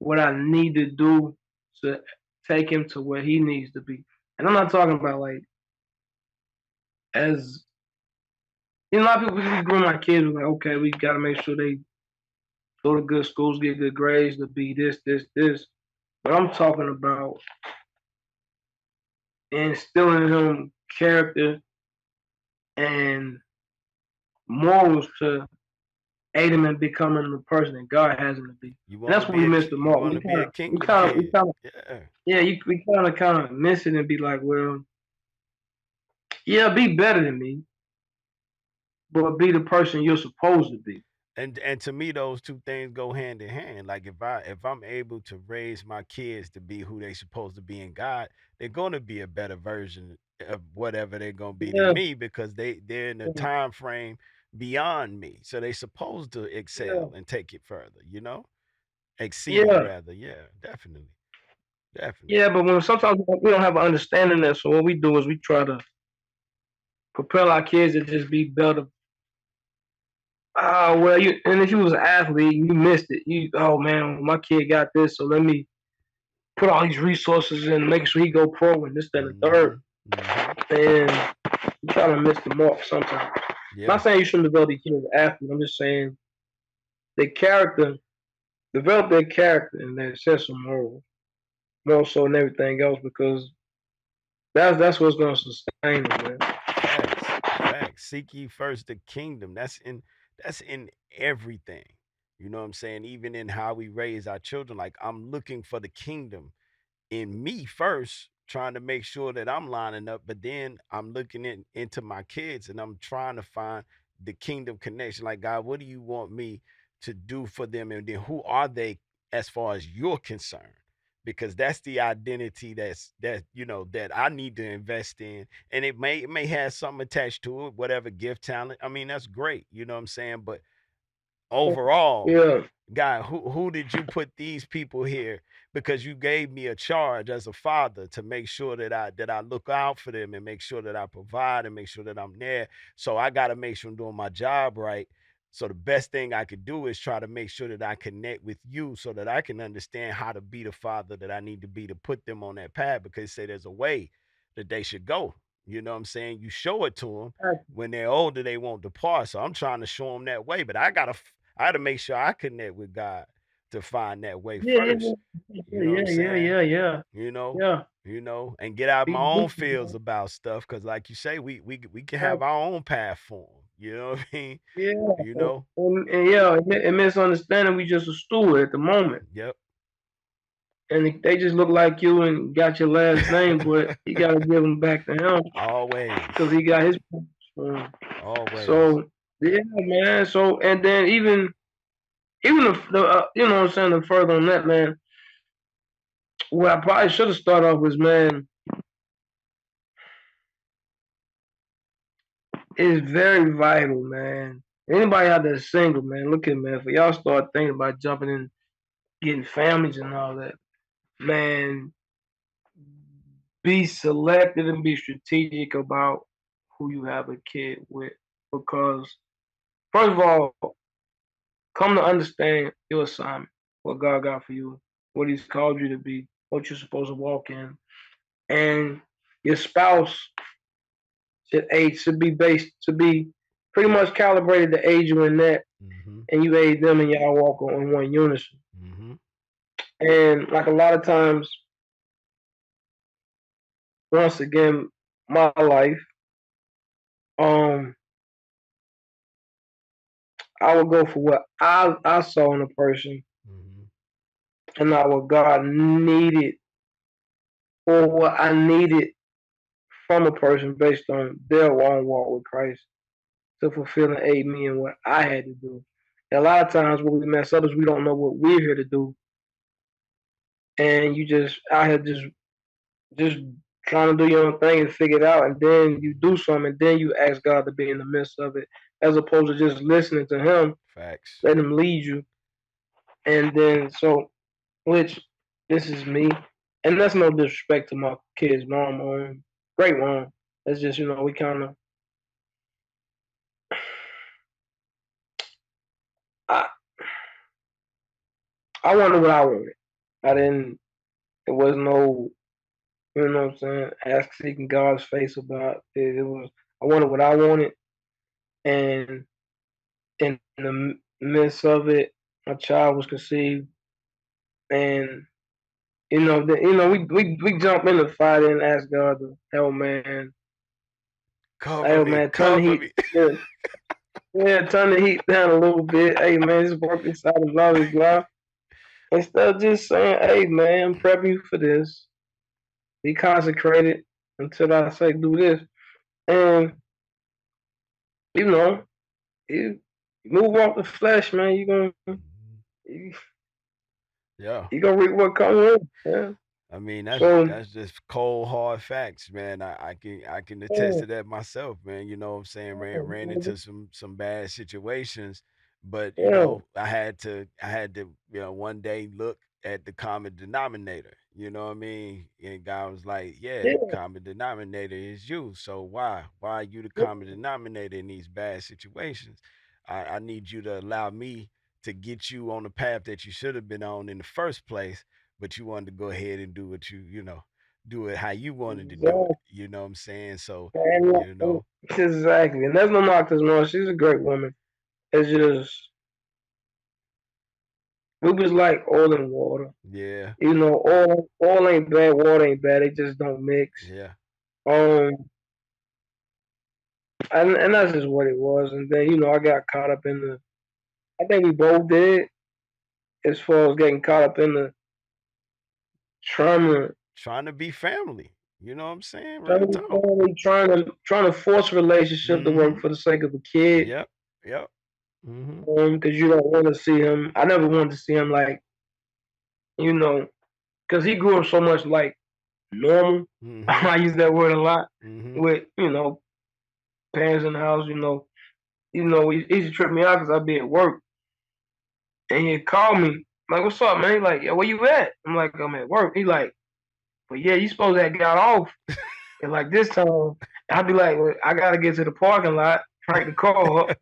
what I need to do to take him to where he needs to be. And I'm not talking about like as a lot of people we groom my kids. We're like, okay, we got to make sure they go to good schools, get good grades, to be this, this, this. But I'm talking about instilling in him character and morals to aid him in becoming the person that God has him to be. You And want to that's what be we a missed the you mark. want to be a kingdom We kid. kind of, Yeah. yeah, we kind of miss it and be like, well, yeah, be better than me, but be the person you're supposed to be. And to me those two things go hand in hand. Like if I'm able to raise my kids to be who they supposed to be in God, they're going to be a better version of whatever they're going to be than Yeah, me, because they're in a yeah, time frame beyond me, so they supposed to yeah. excel and take it further, exceed Yeah. rather. Yeah, definitely. Definitely. Yeah, but when sometimes we don't have an understanding that, so what we do is we try to propel our kids to just be better. Well, and if you was an athlete, you missed it. Oh man, my kid got this, so let me put all these resources in, making sure he go pro and this, that, and the third. Mhm. Mhm. And you kind of miss the mark sometimes. I'm Yeah. not saying you shouldn't develop your kid as an athlete. I'm just saying their character, develop their character and their sense of morals, more so than everything else, because that's what's going to sustain them, man. Facts. Facts. Seek ye first the kingdom. That's in everything. You know what I'm saying? Even in how we raise our children. Like, I'm looking for the kingdom in me first, trying to make sure that I'm lining up, but then I'm looking into my kids and I'm trying to find the kingdom connection. Like, God, what do you want me to do for them? And then who are they as far as you're concerned? Because that's the identity that I need to invest in. And it may have something attached to it, whatever gift, talent. I mean, that's great. You know what I'm saying? But overall, Yeah, God, who did you put these people here? Because you gave me a charge as a father to make sure that I look out for them and make sure that I provide and make sure that I'm there. So I got to make sure I'm doing my job right. So the best thing I could do is try to make sure that I connect with you so that I can understand how to be the father that I need to be to put them on that path, because say there's a way that they should go. You know what I'm saying? You show it to them when they're older, they won't depart. So I'm trying to show them that way, but I got to make sure I connect with God to find that way yeah, yeah, first. yeah, You know what I'm yeah, yeah, saying? yeah, yeah, You know, yeah. and get out Be my own disciplined. feels about stuff, because, like you say, we can Right. have our own path for them. You know what I mean? Yeah, You know? and yeah, and misunderstanding. We just a steward at the moment, Yep. and they just look like you and got your last name, but you got to give them back to him because Always, he got his. always. So yeah, man. So and then even the you know what I'm saying, the further on that, man. What I probably should have started off was, man, it's very vital, man. Anybody out there single, man, look at, man, for y'all start thinking about jumping in, getting families and all that, man, be selective and be strategic about who you have a kid with. Because, first of all, come to understand your assignment, what God got for you, what He's called you to be, what you're supposed to walk in. And your spouse should be based to be pretty much calibrated to aid you in that, and you aid them, and y'all walk on one unison. And like a lot of times, once again, my life, um, I would go for what I saw in a person, and not what God needed or what I needed from a person based on their own walk with Christ to fulfill and aid me in what I had to do. And a lot of times, when we mess up is we don't know what we're here to do, and you just out here just trying to do your own thing and figure it out, and then you do something, and then you ask God to be in the midst of it, as opposed to just listening to Him, Facts. let Him lead you, and then which this is me, and that's no disrespect to my kid's mom, great mom. That's just we kind of I I wanted what I wanted. I didn't. It was no, what I'm saying, ask seeking God's face about it. It was I wanted what I wanted, and in the midst of it, my child was conceived, and we jump in the fight and ask God to help, man. Cover Help, me, man. Turn the cover heat. me. Yeah, turn the heat down a little bit. Hey, man, just work inside and blah blah blah. Instead of just saying, hey, man, I'm prepping you for this. Be consecrated until I say do this, and you know, you move off the flesh, man. You, Yeah. you gonna reap what comes with. Yeah. I mean, So that's just cold hard facts, man. I can attest yeah, to that myself, man. You know what I'm saying? Ran into some bad situations, but yeah, I had to one day look at the common denominator. You know what I mean? And God was like, yeah, yeah, common denominator is you. So why are you the common denominator in these bad situations? I need you to allow me to get you on the path that you should have been on in the first place, but you wanted to go ahead and do what do it how you wanted to do it. exactly. You know what I'm saying? So, And, you know, exactly. And there's no knock to Mom. She's a great woman. It's just we was like oil and water. yeah, Oil ain't bad, water ain't bad. They just don't mix. yeah, Um, and that's just what it was. And then I got caught up in the. I think we both did, as far as getting caught up in the trauma, trying to be family. You know what I'm saying? trying Real to be talk. family, trying to force a relationship to work Mm-hmm. for the sake of a kid. Yep. Yep. Mm-hmm. Because you don't want to see him. I never wanted to see him like you know, because he grew up so much like normal. Mm-hmm. I use that word a lot Mm-hmm. with parents in the house. He used to trip me out because I'd be at work and he'd call me like, "What's up, man?" He like, "Yeah, where you at?" I'm like, "I'm at work." He like, "But yeah, you supposed to have got off." And like this time, I'd be like, well, "I gotta get to the parking lot, crank the car up."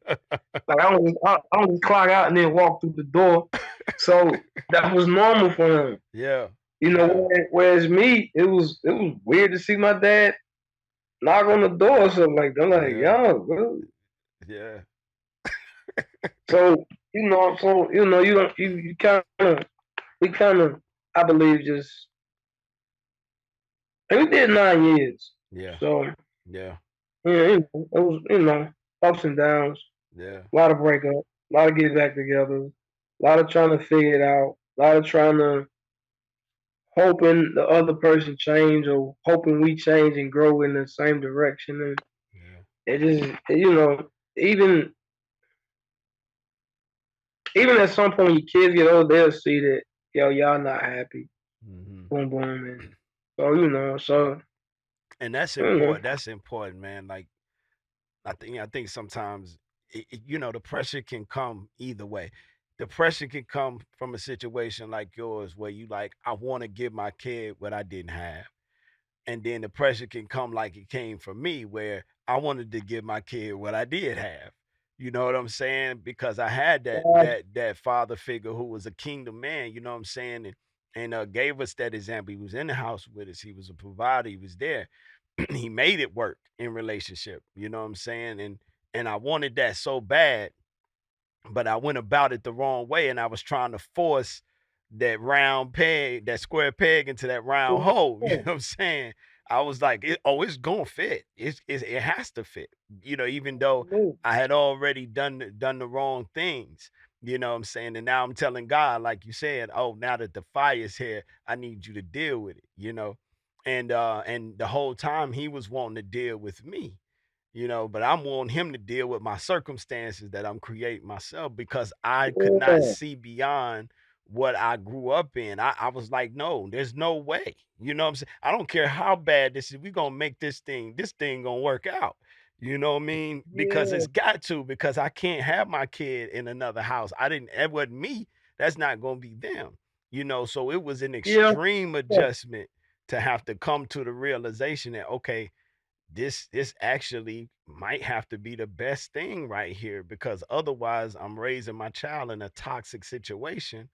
Like I don't just clock out and then walk through the door. So that was normal for him. Yeah. Yeah. Whereas me, it was weird to see my dad knock on the door or something like that. I'm like, Yeah. yo, bro. Yeah. So you don't you kind of we kind of I believe just and we did 9 years. Yeah. So Yeah. yeah, it was ups and downs, Yeah. a lot of breakup, a lot of getting back together, a lot of trying to figure it out, a lot of trying to hoping the other person change or hoping we change and grow in the same direction. And Yeah. it just, even even at some point when your kids get older, they'll see that y'all not happy. Mm-hmm. Boom, boom, and so And that's you know, important. That's important, man. Like I think sometimes the pressure can come either way. The pressure can come from a situation like yours where you like, I want to give my kid what I didn't have. And then the pressure can come like it came from me where I wanted to give my kid what I did have. You know what I'm saying? Because I had that God, that that father figure who was a kingdom man, you know what I'm saying? And gave us that example. He was in the house with us. He was a provider. He was there. he made it work in relationship. You know what I'm saying? And I wanted that so bad, but I went about it the wrong way, and I was trying to force that round peg, that square peg into that round hole. You know what I'm saying? I was like, it's gonna fit. It has to fit. You know, even though I had already done the wrong things. You know what I'm saying? And now I'm telling God, like you said, oh, now that the fire's here, I need you to deal with it. You know, and the whole time he was wanting to deal with me, you know, but I'm wanting him to deal with my circumstances that I'm creating myself because I could not Yeah. see beyond what I grew up in. I was like, no, there's no way. You know what I'm saying? I don't care how bad this is. We're gonna make this thing gonna work out. You know what I mean? Because Yeah. it's got to, because I can't have my kid in another house. It wasn't me. That's not gonna be them. You know, so it was an Yeah. extreme adjustment to have to come to the realization that, okay, this actually might have to be the best thing right here, because otherwise I'm raising my child in a toxic situation.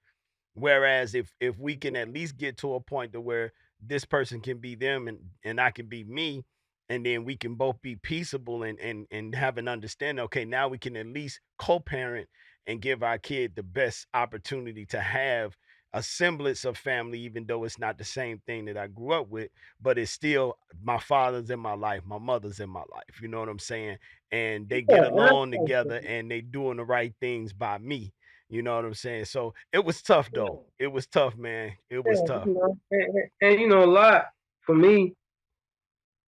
Whereas if we can at least get to a point to where this person can be them and I can be me, and then we can both be peaceable and have an understanding. Okay, now we can at least co-parent and give our kid the best opportunity to have a semblance of family, even though it's not the same thing that I grew up with, but it's still my father's in my life, my mother's in my life. You know what I'm saying? And they Yeah. get And that's along together and they doing the right things by me. You know what I'm saying? So it was tough though. It was tough, man. It was yeah, tough. and, you know, a lot for me,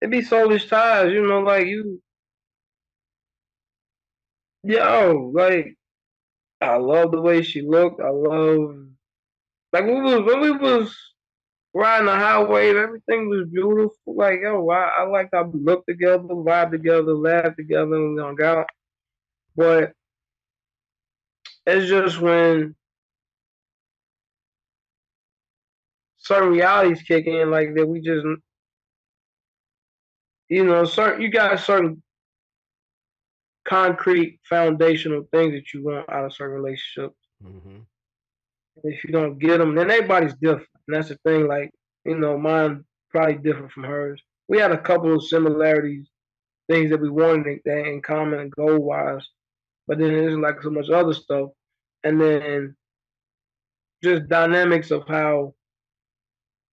it be soulish ties, you know, like like I love the way she looked. I love like when we was riding the highway, everything was beautiful. Like, yo, I like how we look together, vibe together, laugh together, and hung out. But it's just when certain realities kick in, like that, we just, you know, certain you got certain concrete foundational things that you want out of certain relationships. Hmm. If you don't get them, then everybody's different. And that's the thing. Like, you know, mine probably different from hers. We had a couple of similarities, things that we wanted in common and goal wise, but then there's like so much other stuff, and then just dynamics of how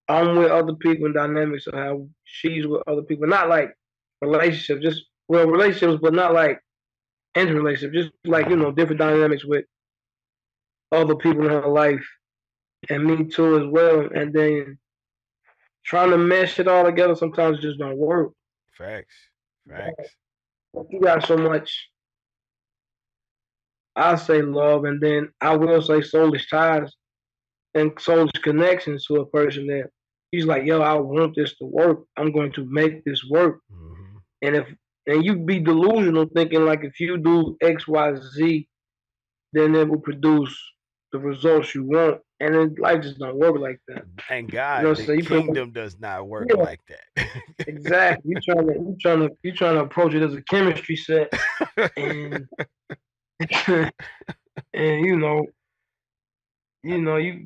I'm with other people and dynamics of how she's with other people. Not like relationships, just well relationships, but not like interrelationships. Just like, you Hmm. know, different dynamics with other people in her life and me too as well. And then trying to mesh it all together sometimes just don't work. Facts. Facts. You got so much, I say love, and then I will say soulish ties and soulish connections to a person that he's like, yo, I want this to work. I'm going to make this work. Hmm. And if and you be delusional thinking like if you do X, Y, Z, then it will produce the results you want. And then life just don't work like that. And You know God, what I'm the saying? You put kingdom does not work yeah, like that. exactly. You trying to approach it as a chemistry set and and you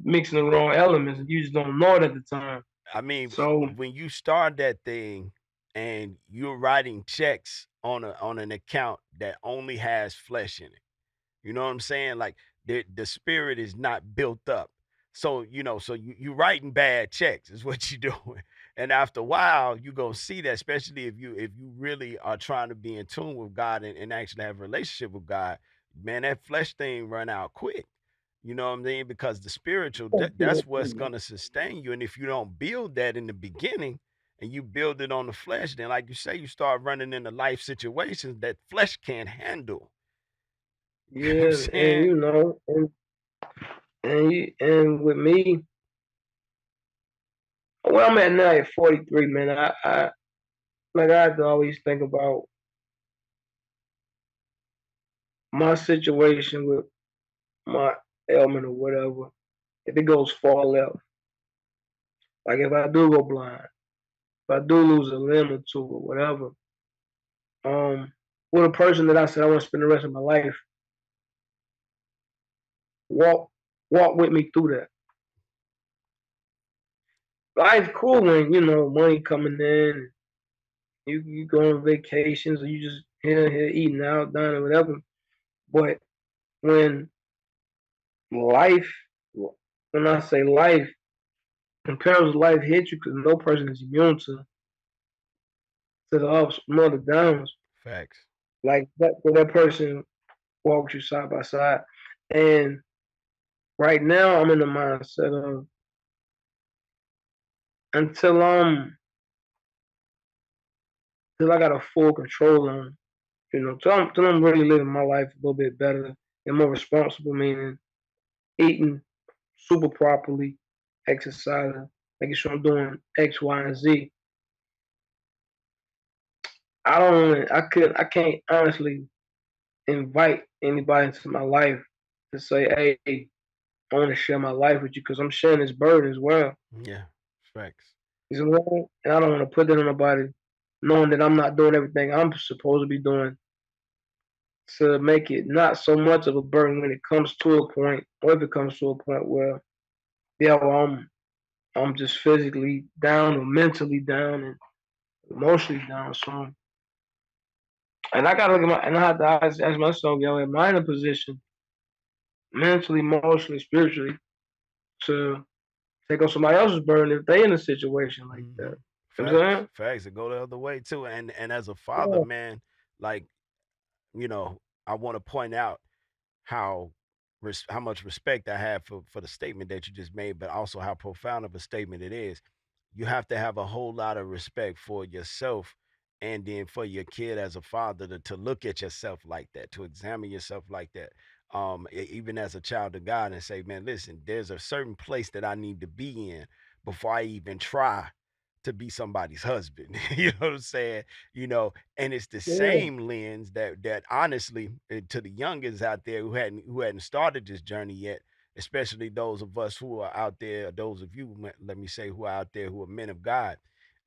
mixing the wrong elements and you just don't know it at the time. I mean, So when you start that thing and you're writing checks on an account that only has flesh in it, you know what I'm saying? Like the spirit is not built up. So, you know, so you writing bad checks is what you're doing. And after a while, you gonna see that, especially if you really are trying to be in tune with God and actually have a relationship with God, man, that flesh thing run out quick. You know what I mean? Because the spiritual, that's what's gonna sustain you. And if you don't build that in the beginning and you build it on the flesh, then like you say, you start running into life situations that flesh can't handle. You know what I'm yeah, and saying? and with me, where I'm at now at 43, man, I have to always think about my situation with my ailment or whatever. If it goes far left, like if I do go blind, if I do lose a limb or two or whatever, um, with a person that I said I want to spend the rest of my life, walk walk with me through that. Life's cool when, you know, money coming in, You go on vacations or you just here eating out, dining, whatever. But when life, when I say life, when perils of life hit you, because no person is immune to the ups nor the downs. Facts. Like that, where that person walks you side by side, and right now I'm in the mindset of until till I got a full control on, till I'm really living my life a little bit better and more responsible, meaning eating super properly, exercising, making sure I'm doing X, Y, and Z. I can't honestly invite anybody into my life to say, hey, I want to share my life with you because I'm sharing this burden as well. Yeah. Facts. You know what I mean? And I don't want to put that on nobody, knowing that I'm not doing everything I'm supposed to be doing to make it not so much of a burden when it comes to a point, or if it comes to a point where, yeah, well, I'm just physically down or mentally down and emotionally down. So, and I gotta look at and I have to ask myself, yo, am I in a position mentally, emotionally, spiritually to take on somebody else's burden if they in a situation like Mm-hmm. that? You know what I'm Facts. saying? Facts. It go the other way too. And as a father, Yeah. man, like, you know, I want to point out how how much respect I have for the statement that you just made, but also how profound of a statement it is. You have to have a whole lot of respect for yourself and then for your kid as a father to look at yourself like that, to examine yourself like that. Even as a child of God and say, man, listen, there's a certain place that I need to be in before I even try to be somebody's husband. You know what I'm saying? And it's the Yeah. same lens that honestly, to the youngins out there who hadn't started this journey yet, especially those of us who are out there, those of you, let me say, who are out there who are men of God.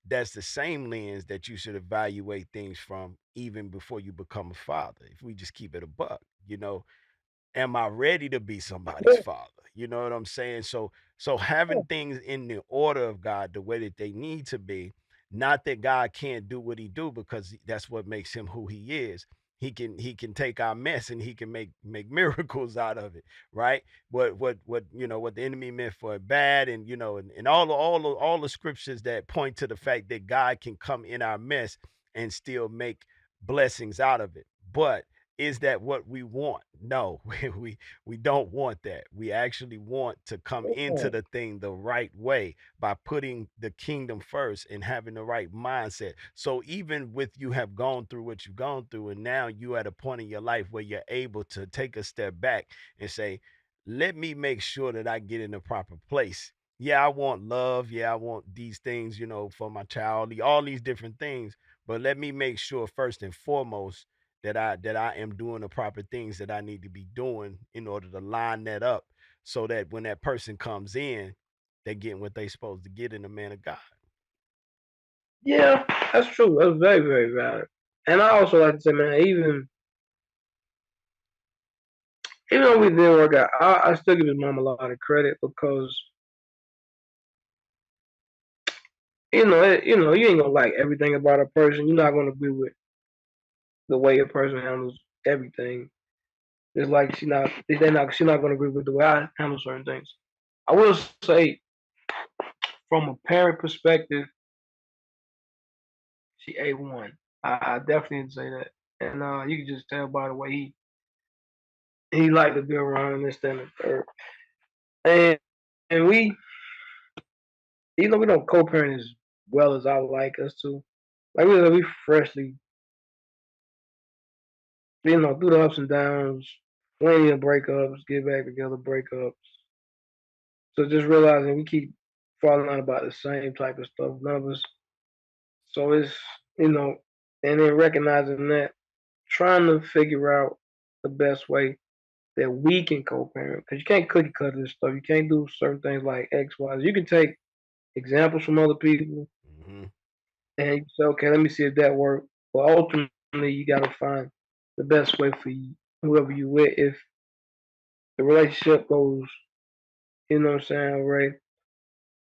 That's the same lens that you should evaluate things from even before you become a father. If we just keep it a buck, am I ready to be somebody's Yeah. father? You know what I'm saying? So having things in the order of God the way that they need to be, not that God can't do what he do because that's what makes him who he is. He can take our mess and he can make miracles out of it, right? What the enemy meant for bad, and all the scriptures that point to the fact that God can come in our mess and still make blessings out of it. But is that what we want? No, we don't want that. We actually want to come into Yeah. the thing the right way by putting the kingdom first and having the right mindset. So even with you have gone through what you've gone through, and now you at a point in your life where you're able to take a step back and say, let me make sure that I get in the proper place. Yeah, I want love. Yeah, I want these things, for my child, all these different things. But let me make sure first and foremost that I am doing the proper things that I need to be doing in order to line that up so that when that person comes in, they're getting what they supposed to get in the man of God. Yeah, that's true. That's very, very valid. And I also like to say, man, even though we didn't work out, I still give his mom a lot of credit because you ain't gonna like everything about a person. You're not gonna agree with the way a person handles everything. It's like she's not gonna agree with the way I handle certain things. I will say, from a parent perspective, she A1. I definitely say that, and you can just tell by the way he liked to be around and this, that, and the third. And we, we don't co-parent as well as I like us to. Like we freshly, through the ups and downs, plenty of breakups, get back together, breakups. So just realizing we keep falling out about the same type of stuff, none of us. So it's and then recognizing that, trying to figure out the best way that we can co-parent, because you can't cookie cutter this stuff. You can't do certain things like X, Y. You can take examples from other people Mm-hmm. and you say, okay, let me see if that works. But ultimately, you got to find the best way for you, whoever you with. If the relationship goes, what I'm saying, right,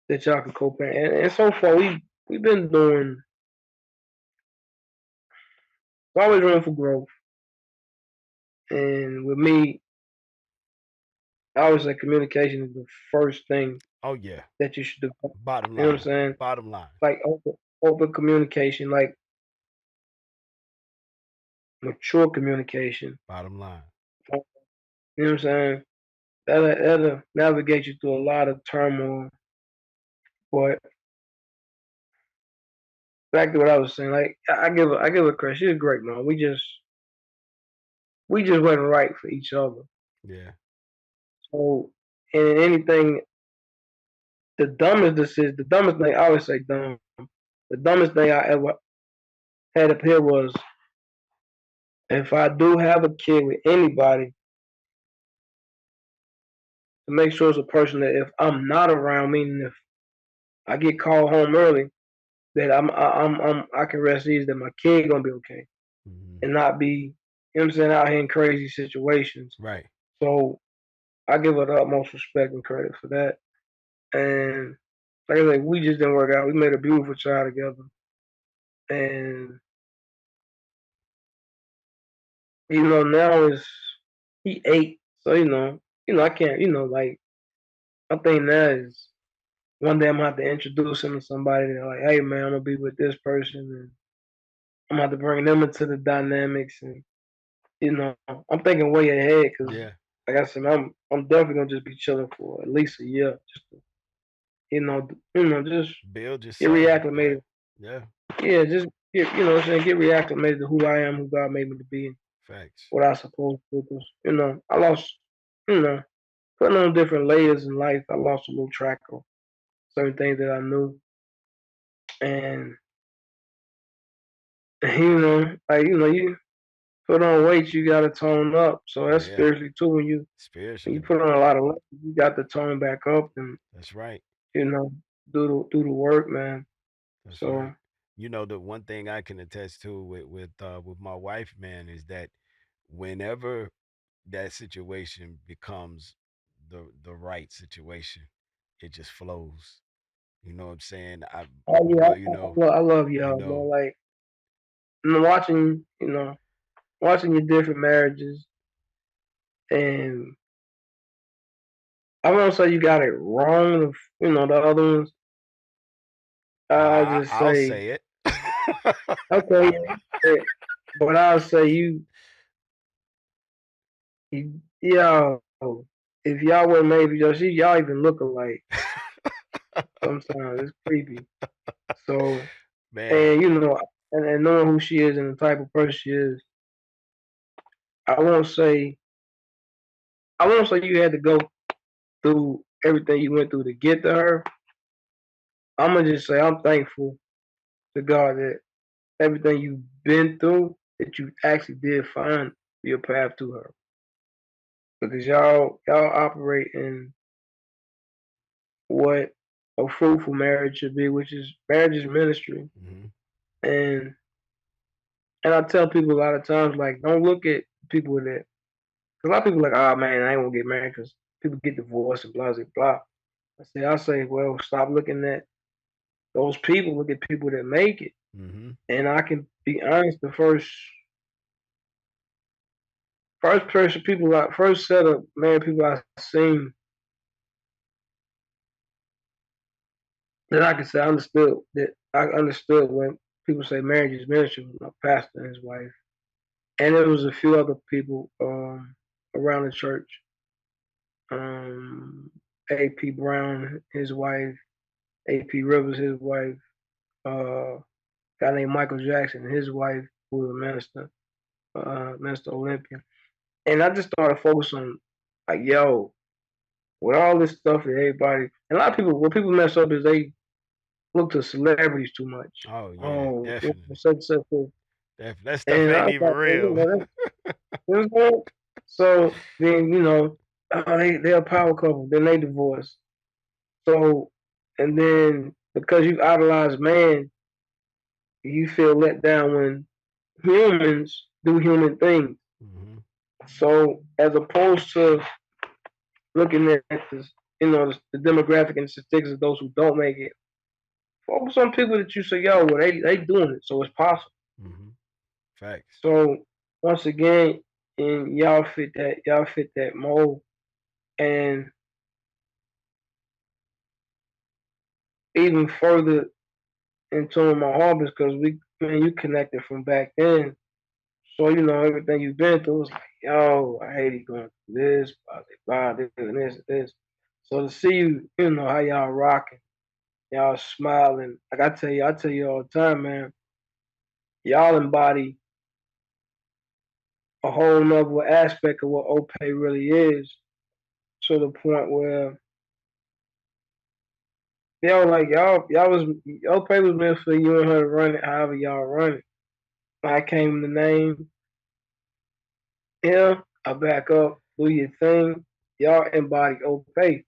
that y'all can co-parent. And so far, we've been doing There's always room for growth. And with me, I always say communication is the first thing Oh yeah. that you should do. Bottom You know what I'm line. saying? Bottom line. Like open communication, like mature communication. Bottom line. You know what I'm saying? That'll navigate you through a lot of turmoil. But back to what I was saying, like I give her credit. She's a great mom. We just wasn't right for each other. Yeah. So in anything, the dumbest thing I always say dumb. The dumbest thing I ever had up here was if I do have a kid with anybody, to make sure it's a person that if I'm not around, meaning if I get called home early, that I can rest easy that my kid gonna be okay and not be, you know what I'm saying, out here in crazy situations. Right. So I give her the utmost respect and credit for that. And like I said, we just didn't work out. We made a beautiful child together. And now he 8, so I can't, like I think now is one day I'm gonna have to introduce him to somebody that like, hey man, I'm gonna be with this person and I'm gonna have to bring them into the dynamics and I'm thinking way ahead because like I said, I'm definitely gonna just be chilling for at least a year just to, just build get yourself. reacclimated. Yeah. Yeah, just get what I'm saying, get reacclimated to who I am, who God made me to be, and Facts. what I supposed to do. Because I lost, putting on different layers in life. I lost a little track of certain things that I knew, and like you put on weight, you got to tone up. So that's spiritually too. When you put on a lot of weight, you got to tone back up, and that's right. Do the work, man. That's right. The one thing I can attest to with my wife, man, is that whenever that situation becomes the right situation, it just flows. You know what I'm saying? Oh yeah, I love y'all, man. Like I'm watching your different marriages, and I won't say you got it wrong. The other ones. I'll just I'll say, say it. Okay, but I'll say y'all, if y'all were maybe y'all even look alike. Sometimes it's creepy. So, man, and knowing who she is and the type of person she is, I won't say you had to go through everything you went through to get to her. I'm gonna just say I'm thankful to God that everything you've been through, that you actually did find your path to her, because y'all operate in what a fruitful marriage should be, which is marriage is ministry. And I tell people a lot of times, like, don't look at people that, because a lot of people are like, oh man, I ain't gonna get married because people get divorced and blah blah blah. I say, well, stop looking at those people. Look at people that make it. And I can be honest, the first set of married people I've seen that I can say I understood when people say marriage is ministry, my pastor and his wife. And there was a few other people around the church. A.P. Brown, his wife, A.P. Rivers, his wife, a guy named Michael Jackson, his wife, who was a minister, Minister Olympia. And I just started focusing on, like, yo, with all this stuff that everybody, and a lot of people, what people mess up is they look to celebrities too much. Oh yeah, definitely. That stuff and ain't even real. So then they're a power couple. Then they divorce. So and then because you idolize man, you feel let down when humans do human things. So as opposed to looking at this, the demographic and statistics of those who don't make it, focus on people that you say, yo, well, they doing it, so it's possible. Facts. So once again, and y'all fit that mold, and even further into my hobbies because we man you connected from back then. So you know everything you've been through was like, yo, I hate it going through this, blah, this, and this, and this. So to see you, you know how y'all rocking, y'all smiling. Like I tell you all the time, man. Y'all embody a whole nother aspect of what OPAI really is, to the point where like y'all was OPAI was meant for you and her to run it however y'all run it. I came the name, yeah, I back up, do your thing. Y'all embody OPAI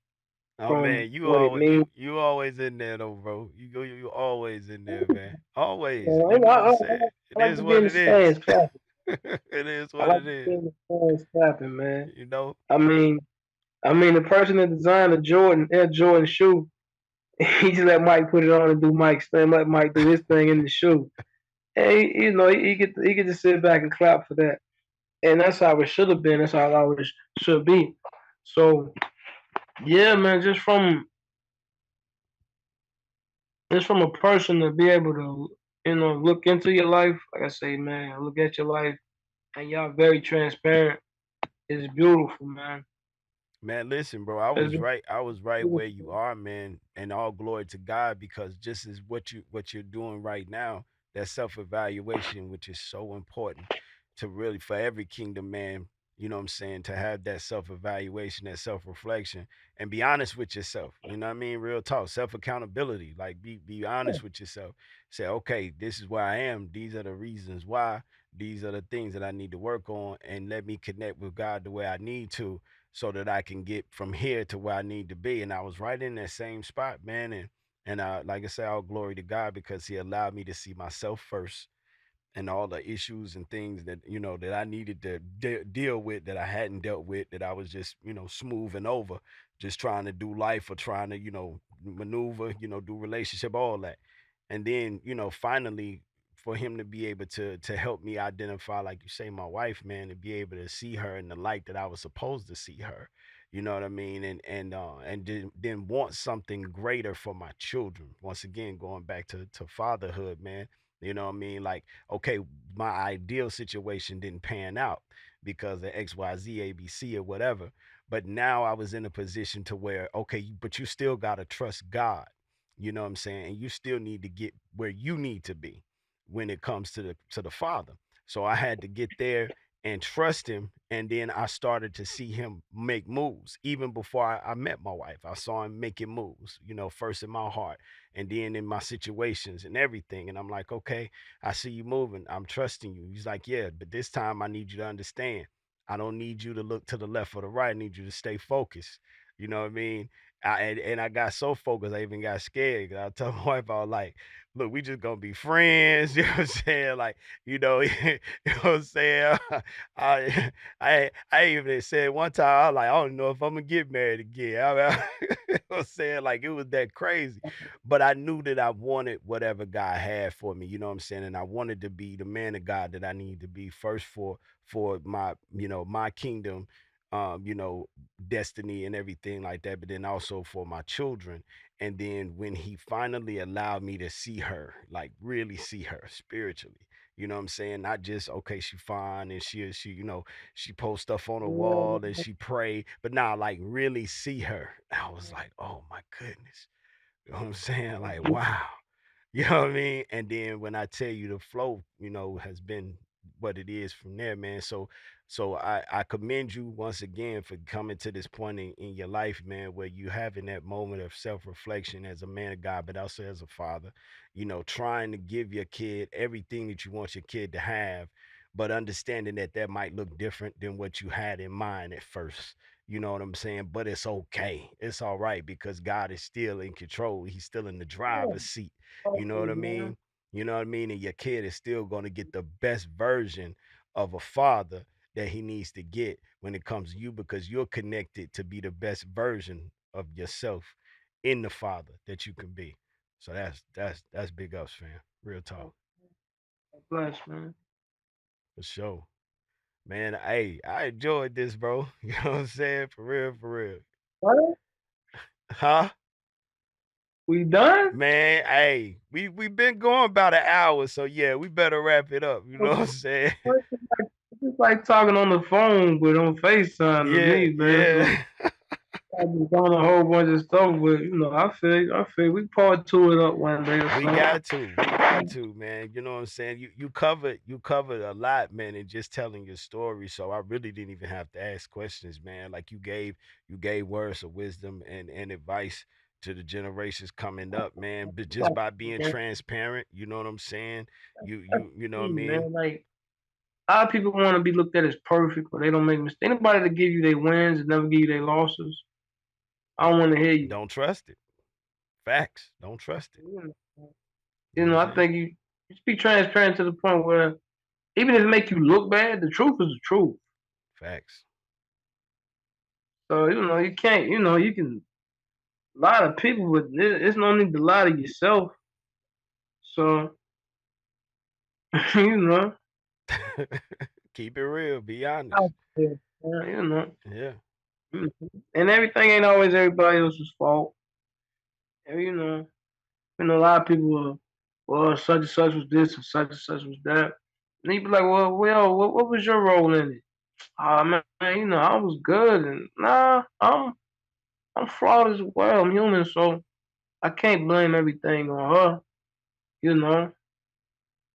Oh from man, you what it always means. you always in there though, bro. You always in there, man. Always. I, You know what I'm I, saying? It I like is to be what in the it is. stands clapping. It is I what like it to be is. in the stands clapping, man. You know? I mean, the person that designed the Air Jordan shoe, he just let Mike put it on and do Mike's thing. Let Mike do his thing in the shoe, and you know, he could just sit back and clap for that. And that's how it should have been. That's how it always should be. So yeah, man, just from a person to be able to, you know, look into your life. Like I say, man, look at your life, and y'all very transparent. It's beautiful, man. Man, listen, bro. I It's was right. I was right where you beautiful. are, man. And all glory to God because just as what you're doing right now, that self evaluation, which is so important to really for every kingdom man. You know what I'm saying? To have that self evaluation, that self reflection, and be honest with yourself. You know what I mean? Real talk, self accountability. Like be honest with yourself. Say, okay, this is where I am. These are the reasons why. These are the things that I need to work on, and let me connect with God the way I need to so that I can get from here to where I need to be. And I was right in that same spot, man. And like I said, all glory to God because He allowed me to see myself first and all the issues and things that that I needed to deal with that I hadn't dealt with that I was just smoothing over, just trying to do life or trying to maneuver, do relationship, all that, and then finally for him to be able to help me identify, like you say, my wife, man, to be able to see her in the light that I was supposed to see her. You know what I mean? And then want something greater for my children. Once again, going back to fatherhood, man. You know what I mean? Like, okay, my ideal situation didn't pan out because of XYZ, ABC, or whatever. But now I was in a position to where, okay, but you still gotta trust God. You know what I'm saying? And you still need to get where you need to be when it comes to the Father. So I had to get there and trust him. And then I started to see him make moves. Even before I met my wife, I saw him making moves, first in my heart and then in my situations and everything. And I'm like, okay, I see you moving. I'm trusting you. He's like, yeah, but this time I need you to understand. I don't need you to look to the left or the right. I need you to stay focused. You know what I mean? And I got so focused, I even got scared. I told my wife, I was like, look, we just gonna be friends. You know what I'm saying? Like, you know what I'm saying? I even said one time, I was like, I don't know if I'm gonna get married again. You know what I'm saying? Like it was that crazy. But I knew that I wanted whatever God had for me, you know what I'm saying? And I wanted to be the man of God that I need to be first for my, my kingdom, you know, destiny and everything like that, but then also for my children. And then when he finally allowed me to see her, like really see her spiritually, you know what I'm saying? Not just okay, she fine and she she post stuff on the wall and she pray, but now like really see her. I was like, oh my goodness. You know what I'm saying? Like, wow. You know what I mean? And then when I tell you the flow, has been what it is from there, man. So I commend you once again for coming to this point in your life, man, where you having that moment of self-reflection as a man of God, but also as a father, trying to give your kid everything that you want your kid to have, but understanding that that might look different than what you had in mind at first. You know what I'm saying? But it's okay. It's all right because God is still in control. He's still in the driver's seat. You know what I Man. mean? You know what I mean? And your kid is still going to get the best version of a father that he needs to get when it comes to you because you're connected to be the best version of yourself in the father that you can be. So that's big ups, fam. Real talk. Bless, man. For sure. Man, hey, I enjoyed this, bro. You know what I'm saying? For real, for real. What? Huh? We done? Man, hey, we been going about an hour, so yeah, we better wrap it up. You know what I'm saying? It's like talking on the phone, but on FaceTime to Yeah, me, man. So yeah. I've been doing a whole bunch of stuff, but I feel we part two it up one day or We something. got to. We got to, man. You know what I'm saying? You covered a lot, man, in just telling your story. So I really didn't even have to ask questions, man. Like you gave words of wisdom and advice to the generations coming up, man. But just by being transparent, you know what I'm saying? You know what I mean? Man, like a lot of people want to be looked at as perfect, but they don't make mistakes. Anybody that give you their wins and never give you their losses, I don't want to hear you. Don't trust it. Facts. Don't trust it. You You know what know, I'm I saying? think you just be transparent to the point where even if it make you look bad, the truth is the truth. Facts. So you can't. You can lie to people, but it's no need to lie to yourself. So you know, Keep it real. Be out honest. there, you know, Yeah. and everything ain't always everybody else's fault. And, a lot of people are, well, such and such was this and such was that. And you be like, well, what was your role in it? Man, I was good, and nah, I'm flawed as well. I'm human, so I can't blame everything on her. You know,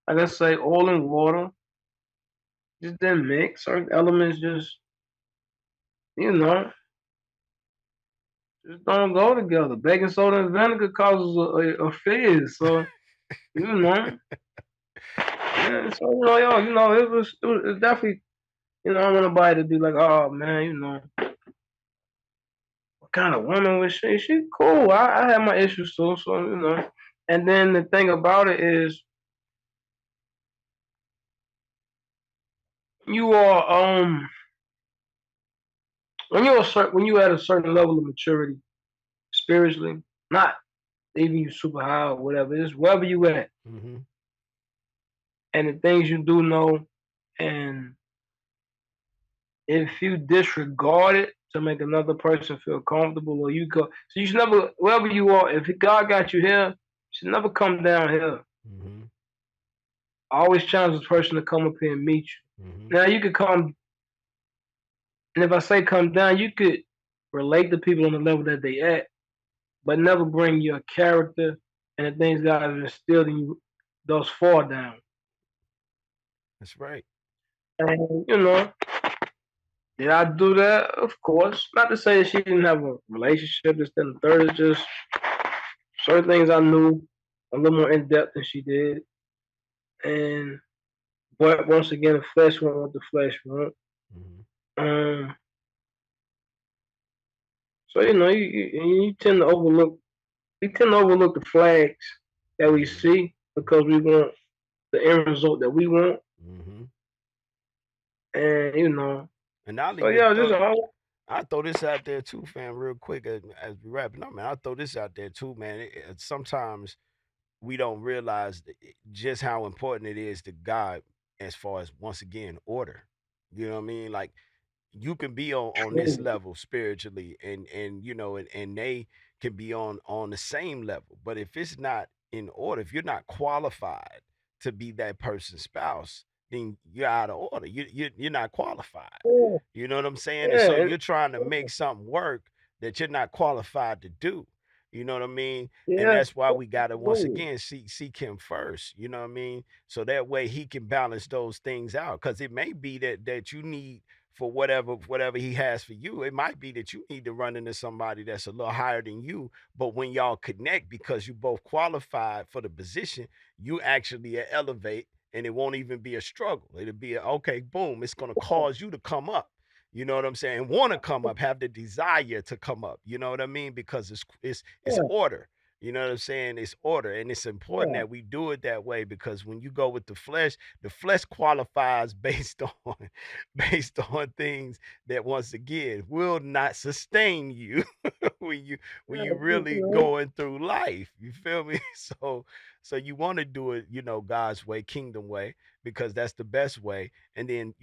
like I say, oil and water just didn't mix. Certain elements you know, just don't go together. Baking soda and vinegar causes a fizz. So you know, yeah. So it was definitely. I want nobody to be like, oh man, what kind of woman was she? She cool. I had my issues too, so And then the thing about it is, you are when you at a certain level of maturity spiritually, not even you super high or whatever, it's wherever you at, Mm-hmm. and the things you do know, and if you disregard it to make another person feel comfortable, or you go, so you should never, wherever you are, if God got you here, you should never come down here. Mm-hmm. I always challenge this person to come up here and meet you. Mm-hmm. Now you could come, and if I say come down, you could relate to people on the level that they at, but never bring your character and the things God has instilled in you thus far down. That's right. And did I do that? Of course. Not to say that she didn't have a relationship, this, then the third. It's just certain things I knew a little more in depth than she did. And but once again, the flesh went what the flesh went. Mm-hmm. Um, so you tend to overlook. We tend to overlook the flags that we Mm-hmm. see because we want the end result that we want, Mm-hmm. and And I'll So even yeah, just throw all. I throw this out there too, fam, real quick as we wrapping up, man. I throw this out there too, man. Sometimes we don't realize just how important it is to God as far as once again order. You know what I mean? Like you can be on this level spiritually and and they can be on the same level, but if it's not in order, if you're not qualified to be that person's spouse, then you're out of order. You're not qualified. Yeah, You know what I'm saying? And so yeah, you're trying to make something work that you're not qualified to do. You know what I mean? And yes, that's why we got to once absolutely. again seek him first. You know what I mean? So that way he can balance those things out. Because it may be that you need for whatever he has for you. It might be that you need to run into somebody that's a little higher than you. But when y'all connect because you both qualified for the position, you actually elevate, and it won't even be a struggle. It'll be okay, boom. It's gonna cause you to come up. You know what I'm saying? Want to come up, have the desire to come up. You know what I mean? Because it's Yeah, order. You know what I'm saying? It's order, and it's important Yeah. that we do it that way, because when you go with the flesh qualifies based on based on things that, once again, will not sustain you when you when Yeah, you you really know, going through life. You feel me? So you want to do it, God's way, kingdom way, because that's the best way, and then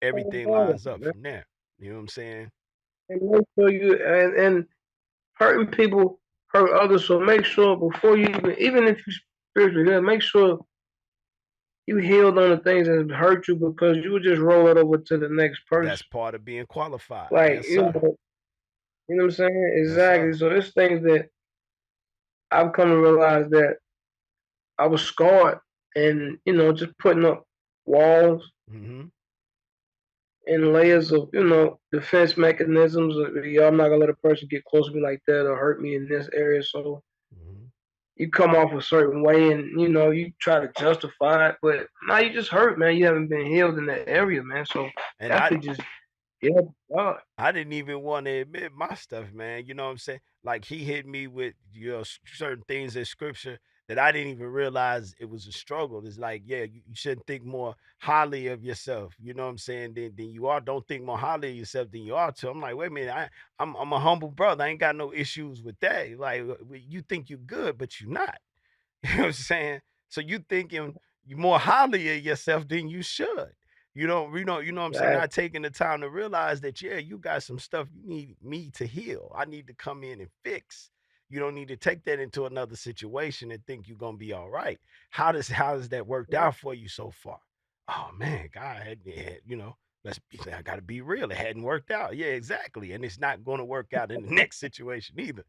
everything lines up man. from there. You know what I'm saying? And make sure you and hurting people hurt others. So make sure before you even if you spiritually good, make sure you healed on the things that hurt you, because you would just roll it over to the next person. That's part of being qualified. Like Yes, sir. you know what I'm saying? Yes, Exactly. sir. So there's things that I've come to realize that I was scarred, and just putting up walls Hmm. and layers of defense mechanisms. Yeah, I'm not gonna let a person get close to me like that or hurt me in this area. So Hmm. you come off a certain way, and you try to justify it, but now you just hurt, man. You haven't been healed in that area, man. So And definitely just yeah, God. I didn't even want to admit my stuff, man. You know what I'm saying? Like, he hit me with certain things in scripture that I didn't even realize it was a struggle. It's like, yeah, you shouldn't think more highly of yourself. You know what I'm saying? Than you are. Don't think more highly of yourself than you are to. I'm like, wait a minute, I'm a humble brother. I ain't got no issues with that. Like, you think you're good, but you're not. You know what I'm saying? So you thinking you more highly of yourself than you should. You know what I'm saying? That, Not taking the time to realize that, yeah, you got some stuff you need me to heal. I need to come in and fix. You don't need to take that into another situation and think you're gonna be all right. How does that worked out for you so far? Oh man, God I gotta be real. It hadn't worked out. Yeah, exactly. And it's not gonna work out in the next situation either.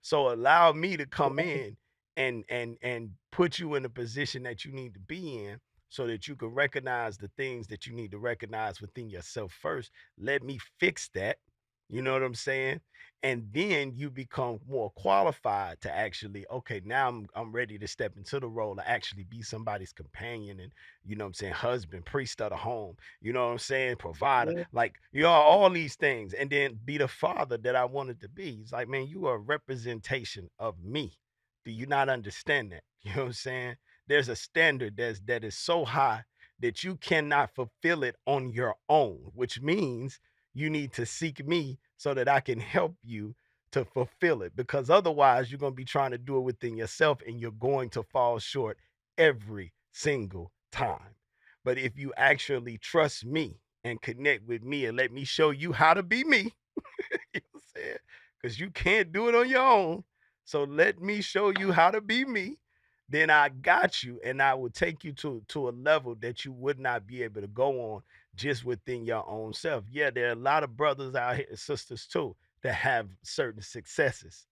So allow me to come in and put you in the position that you need to be in, so that you can recognize the things that you need to recognize within yourself first. Let me fix that. You know what I'm saying? And then you become more qualified to actually, okay, now I'm ready to step into the role to actually be somebody's companion, and husband, priest of the home, you know what I'm saying, provider, yeah, like all these things, and then be the father that I wanted to be. It's like, man, you are a representation of me. Do you not understand that? You know what I'm saying? There's a standard that is so high that you cannot fulfill it on your own, which means you need to seek me so that I can help you to fulfill it. Because otherwise, you're going to be trying to do it within yourself, and you're going to fall short every single time. But if you actually trust me and connect with me and let me show you how to be me, you know what I'm saying? Because you can't do it on your own. So let me show you how to be me. Then I got you, and I will take you to a level that you would not be able to go on just within your own self. Yeah, there are a lot of brothers out here, sisters too, that have certain successes,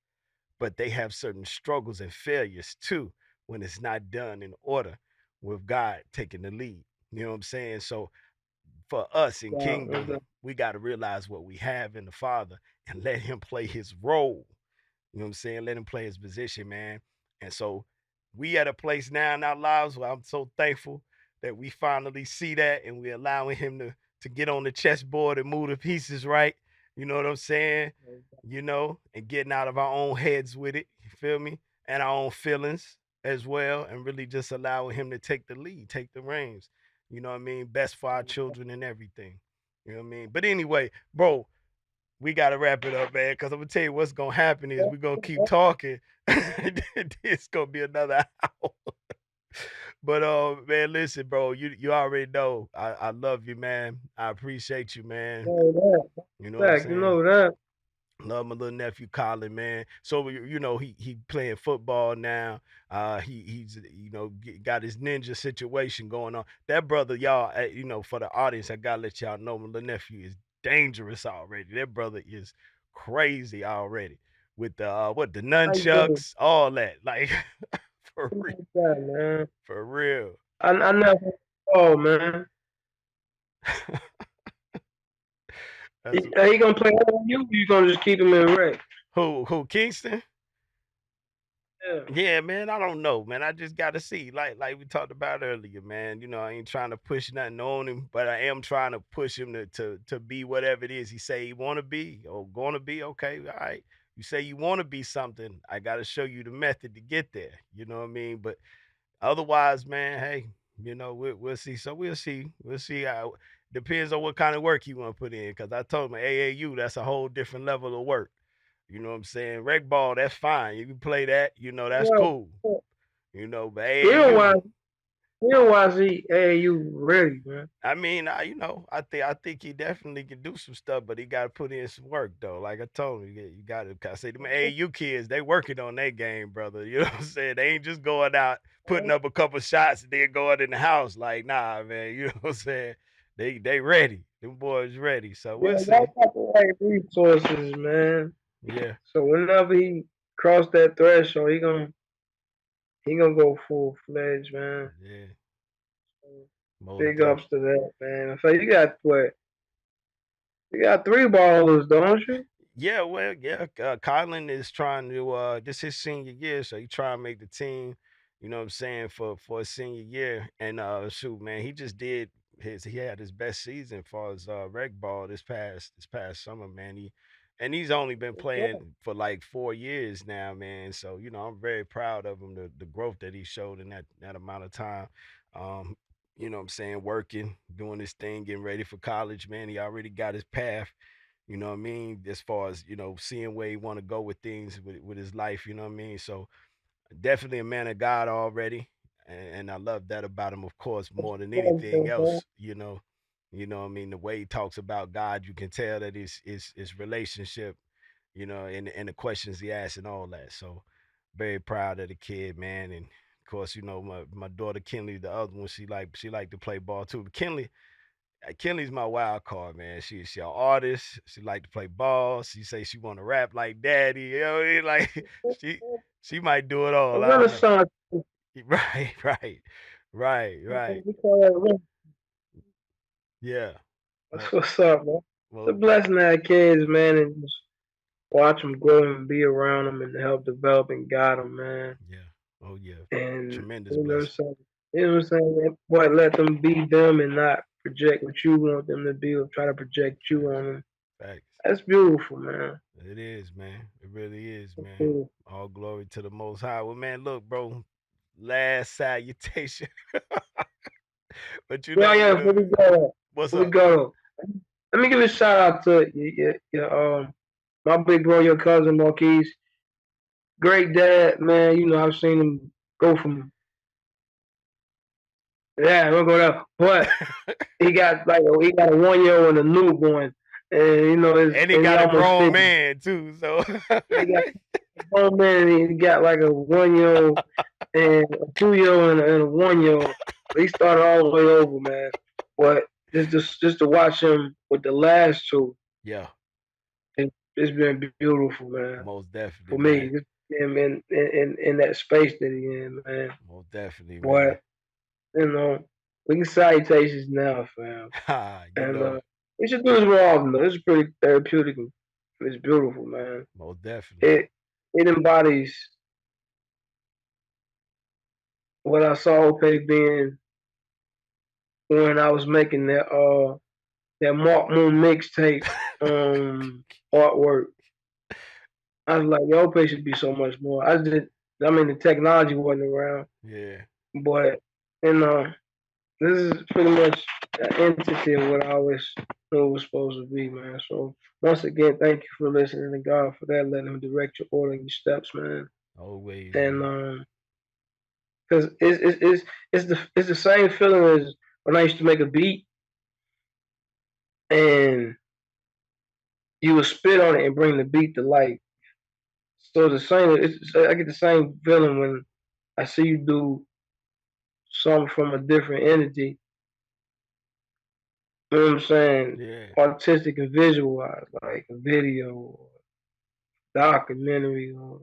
but they have certain struggles and failures too when it's not done in order with God taking the lead. You know what I'm saying? So for us in kingdom, God, we got to realize what we have in the Father and let him play his role. You know what I'm saying? Let him play his position, man. And so we at a place now in our lives where I'm so thankful that we finally see that, and we're allowing him to get on the chessboard and move the pieces right. You know what I'm saying? And getting out of our own heads with it. You feel me? And our own feelings as well. And really just allowing him to take the lead, take the reins. You know what I mean? Best for our children and everything. You know what I mean? But anyway, bro, we gotta wrap it up, man. Cause I'm gonna tell you what's gonna happen is we're gonna keep talking. It's gonna be another hour. But man, listen, bro, you already know I love you, man. I appreciate you, man. You know what I'm fact, saying? that. Love my little nephew Colin, man. So he playing football now. He's got his ninja situation going on. That brother, y'all, for the audience, I gotta let y'all know my little nephew is dangerous already. That brother is crazy already with the How you doing? nunchucks, all that. Like for real, Like that, man. for real. I never. Oh man, That's he gonna play all you? Or you gonna just keep him in rec? who Kingston. Yeah. Yeah, man, I don't know, man. I just gotta see. Like we talked about earlier, man. I ain't trying to push nothing on him, but I am trying to push him to be whatever it is he say he wanna be or gonna be. Okay, all right. You say you want to be something, I got to show you the method to get there. You know what I mean? But otherwise, man, hey, we'll see. So we'll see. We'll see how. Depends on what kind of work you want to put in. Because I told him AAU, that's a whole different level of work. You know what I'm saying? Rec ball, that's fine. You can play that. That's cool. But AAU. You know why see AAU ready, man. I mean, I think he definitely can do some stuff, but he got to put in some work though. Like I told him, you got to. I say them AAU kids, they working on their game, brother. You know what I'm saying? They ain't just going out putting up a couple shots and then going in the house. Like, nah, man. You know what I'm saying? They ready. Them boys ready. So we'll see. Y'all got the right resources, man. Yeah. So whenever he cross that threshold, he gonna go full fledged, man. Yeah. Big ups to that, man. So you got what? You got 3 ballers, don't you? Yeah, well, yeah. Kylan is trying to. This is his senior year, so he trying to make the team. You know what I'm saying for his senior year, and shoot, man, he just did his. He had his best season for his rec ball this past summer, man. He's only been playing for like 4 years now, man. So I'm very proud of him. The growth that he showed in that amount of time. You know what I'm saying, working, doing his thing, getting ready for college, man. He already got his path. You know what I mean? As far as, seeing where he want to go with things with his life, you know what I mean? So definitely a man of God already. And I love that about him, of course, more than anything else, You know what I mean? The way he talks about God, you can tell that his relationship, and the questions he asks and all that. So very proud of the kid, man. And of course, my daughter Kinley, the other one, she like to play ball too. But Kelly's my wild card, man. She an artist. She like to play ball. She say she want to rap like daddy. You know what I mean? Like she might do it all. I don't know. Right. Yeah. That's what's up, man. It's a blessing to have kids, man, and just watch them grow and be around them and help develop and guide them, man. Yeah. Oh yeah. And tremendous you know what I'm blessing. saying? You know what I'm saying? Boy, let them be them and not project what you want them to be or try to project you on them. Facts. That's beautiful, man. It is, man. It really is, That's man. cool. All glory to the Most High. Well, man, look, bro. Last salutation. But Yeah, where we go? What's Where up? we go? Let me give a shout out to your my big bro, your cousin Marquise. Great dad, man. I've seen him go from we'll go there. But he got a 1-year-old and a newborn, and and he got a grown man too. So he got a grown man. And he got like a 1-year-old and a 2-year-old and a 1-year-old. He started all the way over, man. But just to watch him with the last two, yeah, it's been beautiful, man. Most definitely For me, man. just him in that space that he in, man. Most definitely, But we can salutations now, fam. and we should do this more often, though. This is pretty therapeutic and it's beautiful, man. Most definitely. It embodies what I saw OPAI being when I was making that Mark Moon mixtape artwork. I was like, yo, OPAI should be so much more. The technology wasn't around. Yeah. But this is pretty much an entity of what I always knew it was supposed to be, man. So once again, thank you for listening to God for that, letting him direct your order and your steps, man. Always. And because it's the same feeling as when I used to make a beat and you would spit on it and bring the beat to life. So I get the same feeling when I see you do something from a different entity. You know what I'm saying? Yeah. Artistic and visualized, like a video or documentary or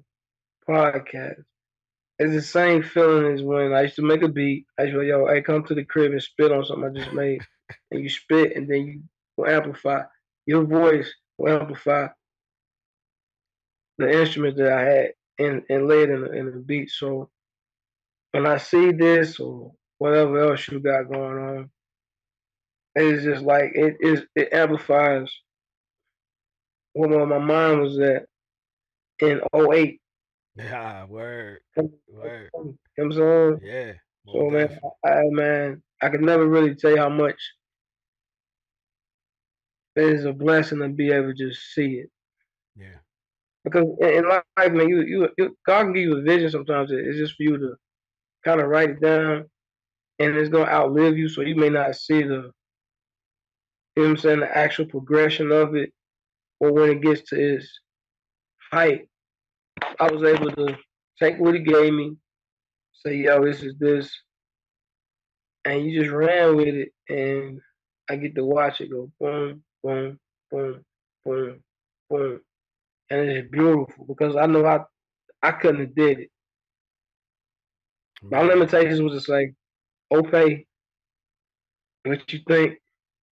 podcast. It's the same feeling as when I used to make a beat. I used to go, hey, come to the crib and spit on something I just made. And you spit and then you will amplify. Your voice will amplify the instrument that I had and lay it in the beat. So when I see this or whatever else you got going on, it's just like it amplifies where my mind was at in 08. Yeah, word. You Word. know what I'm saying? Yeah, So most man, definitely. I could never really tell you how much it is a blessing to be able to just see it. Yeah. Because in life, man, God can give you a vision sometimes. It's just for you to kind of write it down, and it's gonna outlive you, so you may not see the, you know what I'm saying, the actual progression of it, or when it gets to its height. I was able to take what he gave me, say, yo, this is this, and you just ran with it, and I get to watch it go boom, boom, boom, boom, boom, and it's beautiful because I know I couldn't have did it. My Man. limitations was just like, okay, what you think,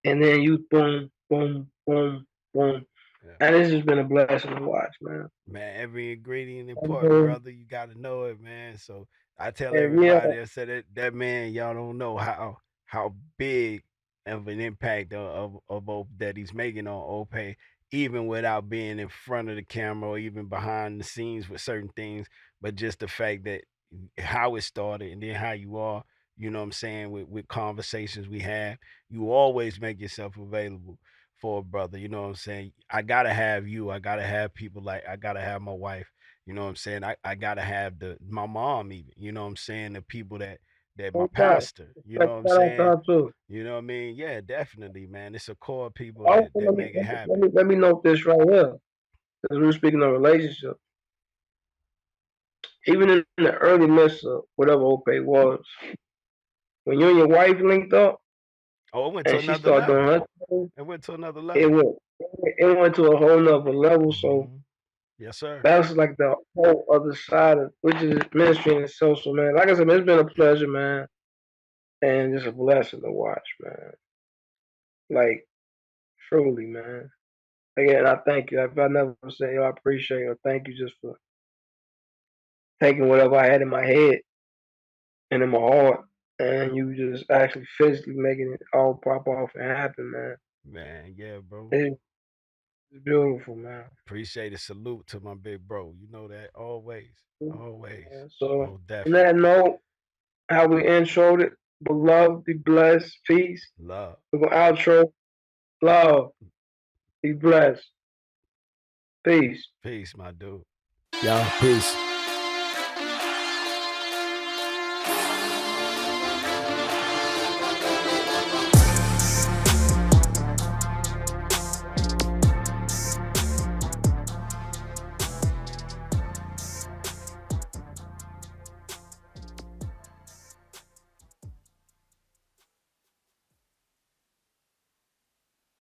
and then you boom, boom, boom, boom, Yeah. and it's just been a blessing to watch, man. Man, every ingredient important, And, brother. You got to know it, man. So I tell yeah, everybody, I said that man, y'all don't know how big of an impact that he's making on OPAI, even without being in front of the camera or even behind the scenes with certain things. But just the fact that how it started and then how you are, you know what I'm saying, with conversations we have, you always make yourself available for a brother. You know what I'm saying? I gotta have you. I gotta have people like I gotta have my wife. You know what I'm saying? I gotta have my mom even. You know what I'm saying? The people that my no doubt. pastor. You Like know what I'm shout out to saying? her too. You know what I mean? Yeah, definitely, man. It's a core of people Also, that make it happen. let me note this right here, because we were speaking of relationship. Even in the early midst of whatever OPAI was, when you and your wife linked up Oh, it went to and she another started doing level. her thing, It went to another it level. went it went to a whole nother level. So Yes, sir. that's like the whole other side of which is ministry in itself. So man, like I said, man, it's been a pleasure, man, and just a blessing to watch, man. Like truly, man. Again, I thank you. If I never say, yo, I appreciate you. Thank you just for taking whatever I had in my head and in my heart, and you just actually physically making it all pop off and happen, man. Man, yeah, bro. It's beautiful, man. Appreciate it. Salute to my big bro. You know that always. Always. So, Most on definitely. that note, how we introed it, beloved, be blessed, peace. Love. We're going to outro, love, be blessed, peace. Peace, my dude. Y'all, peace.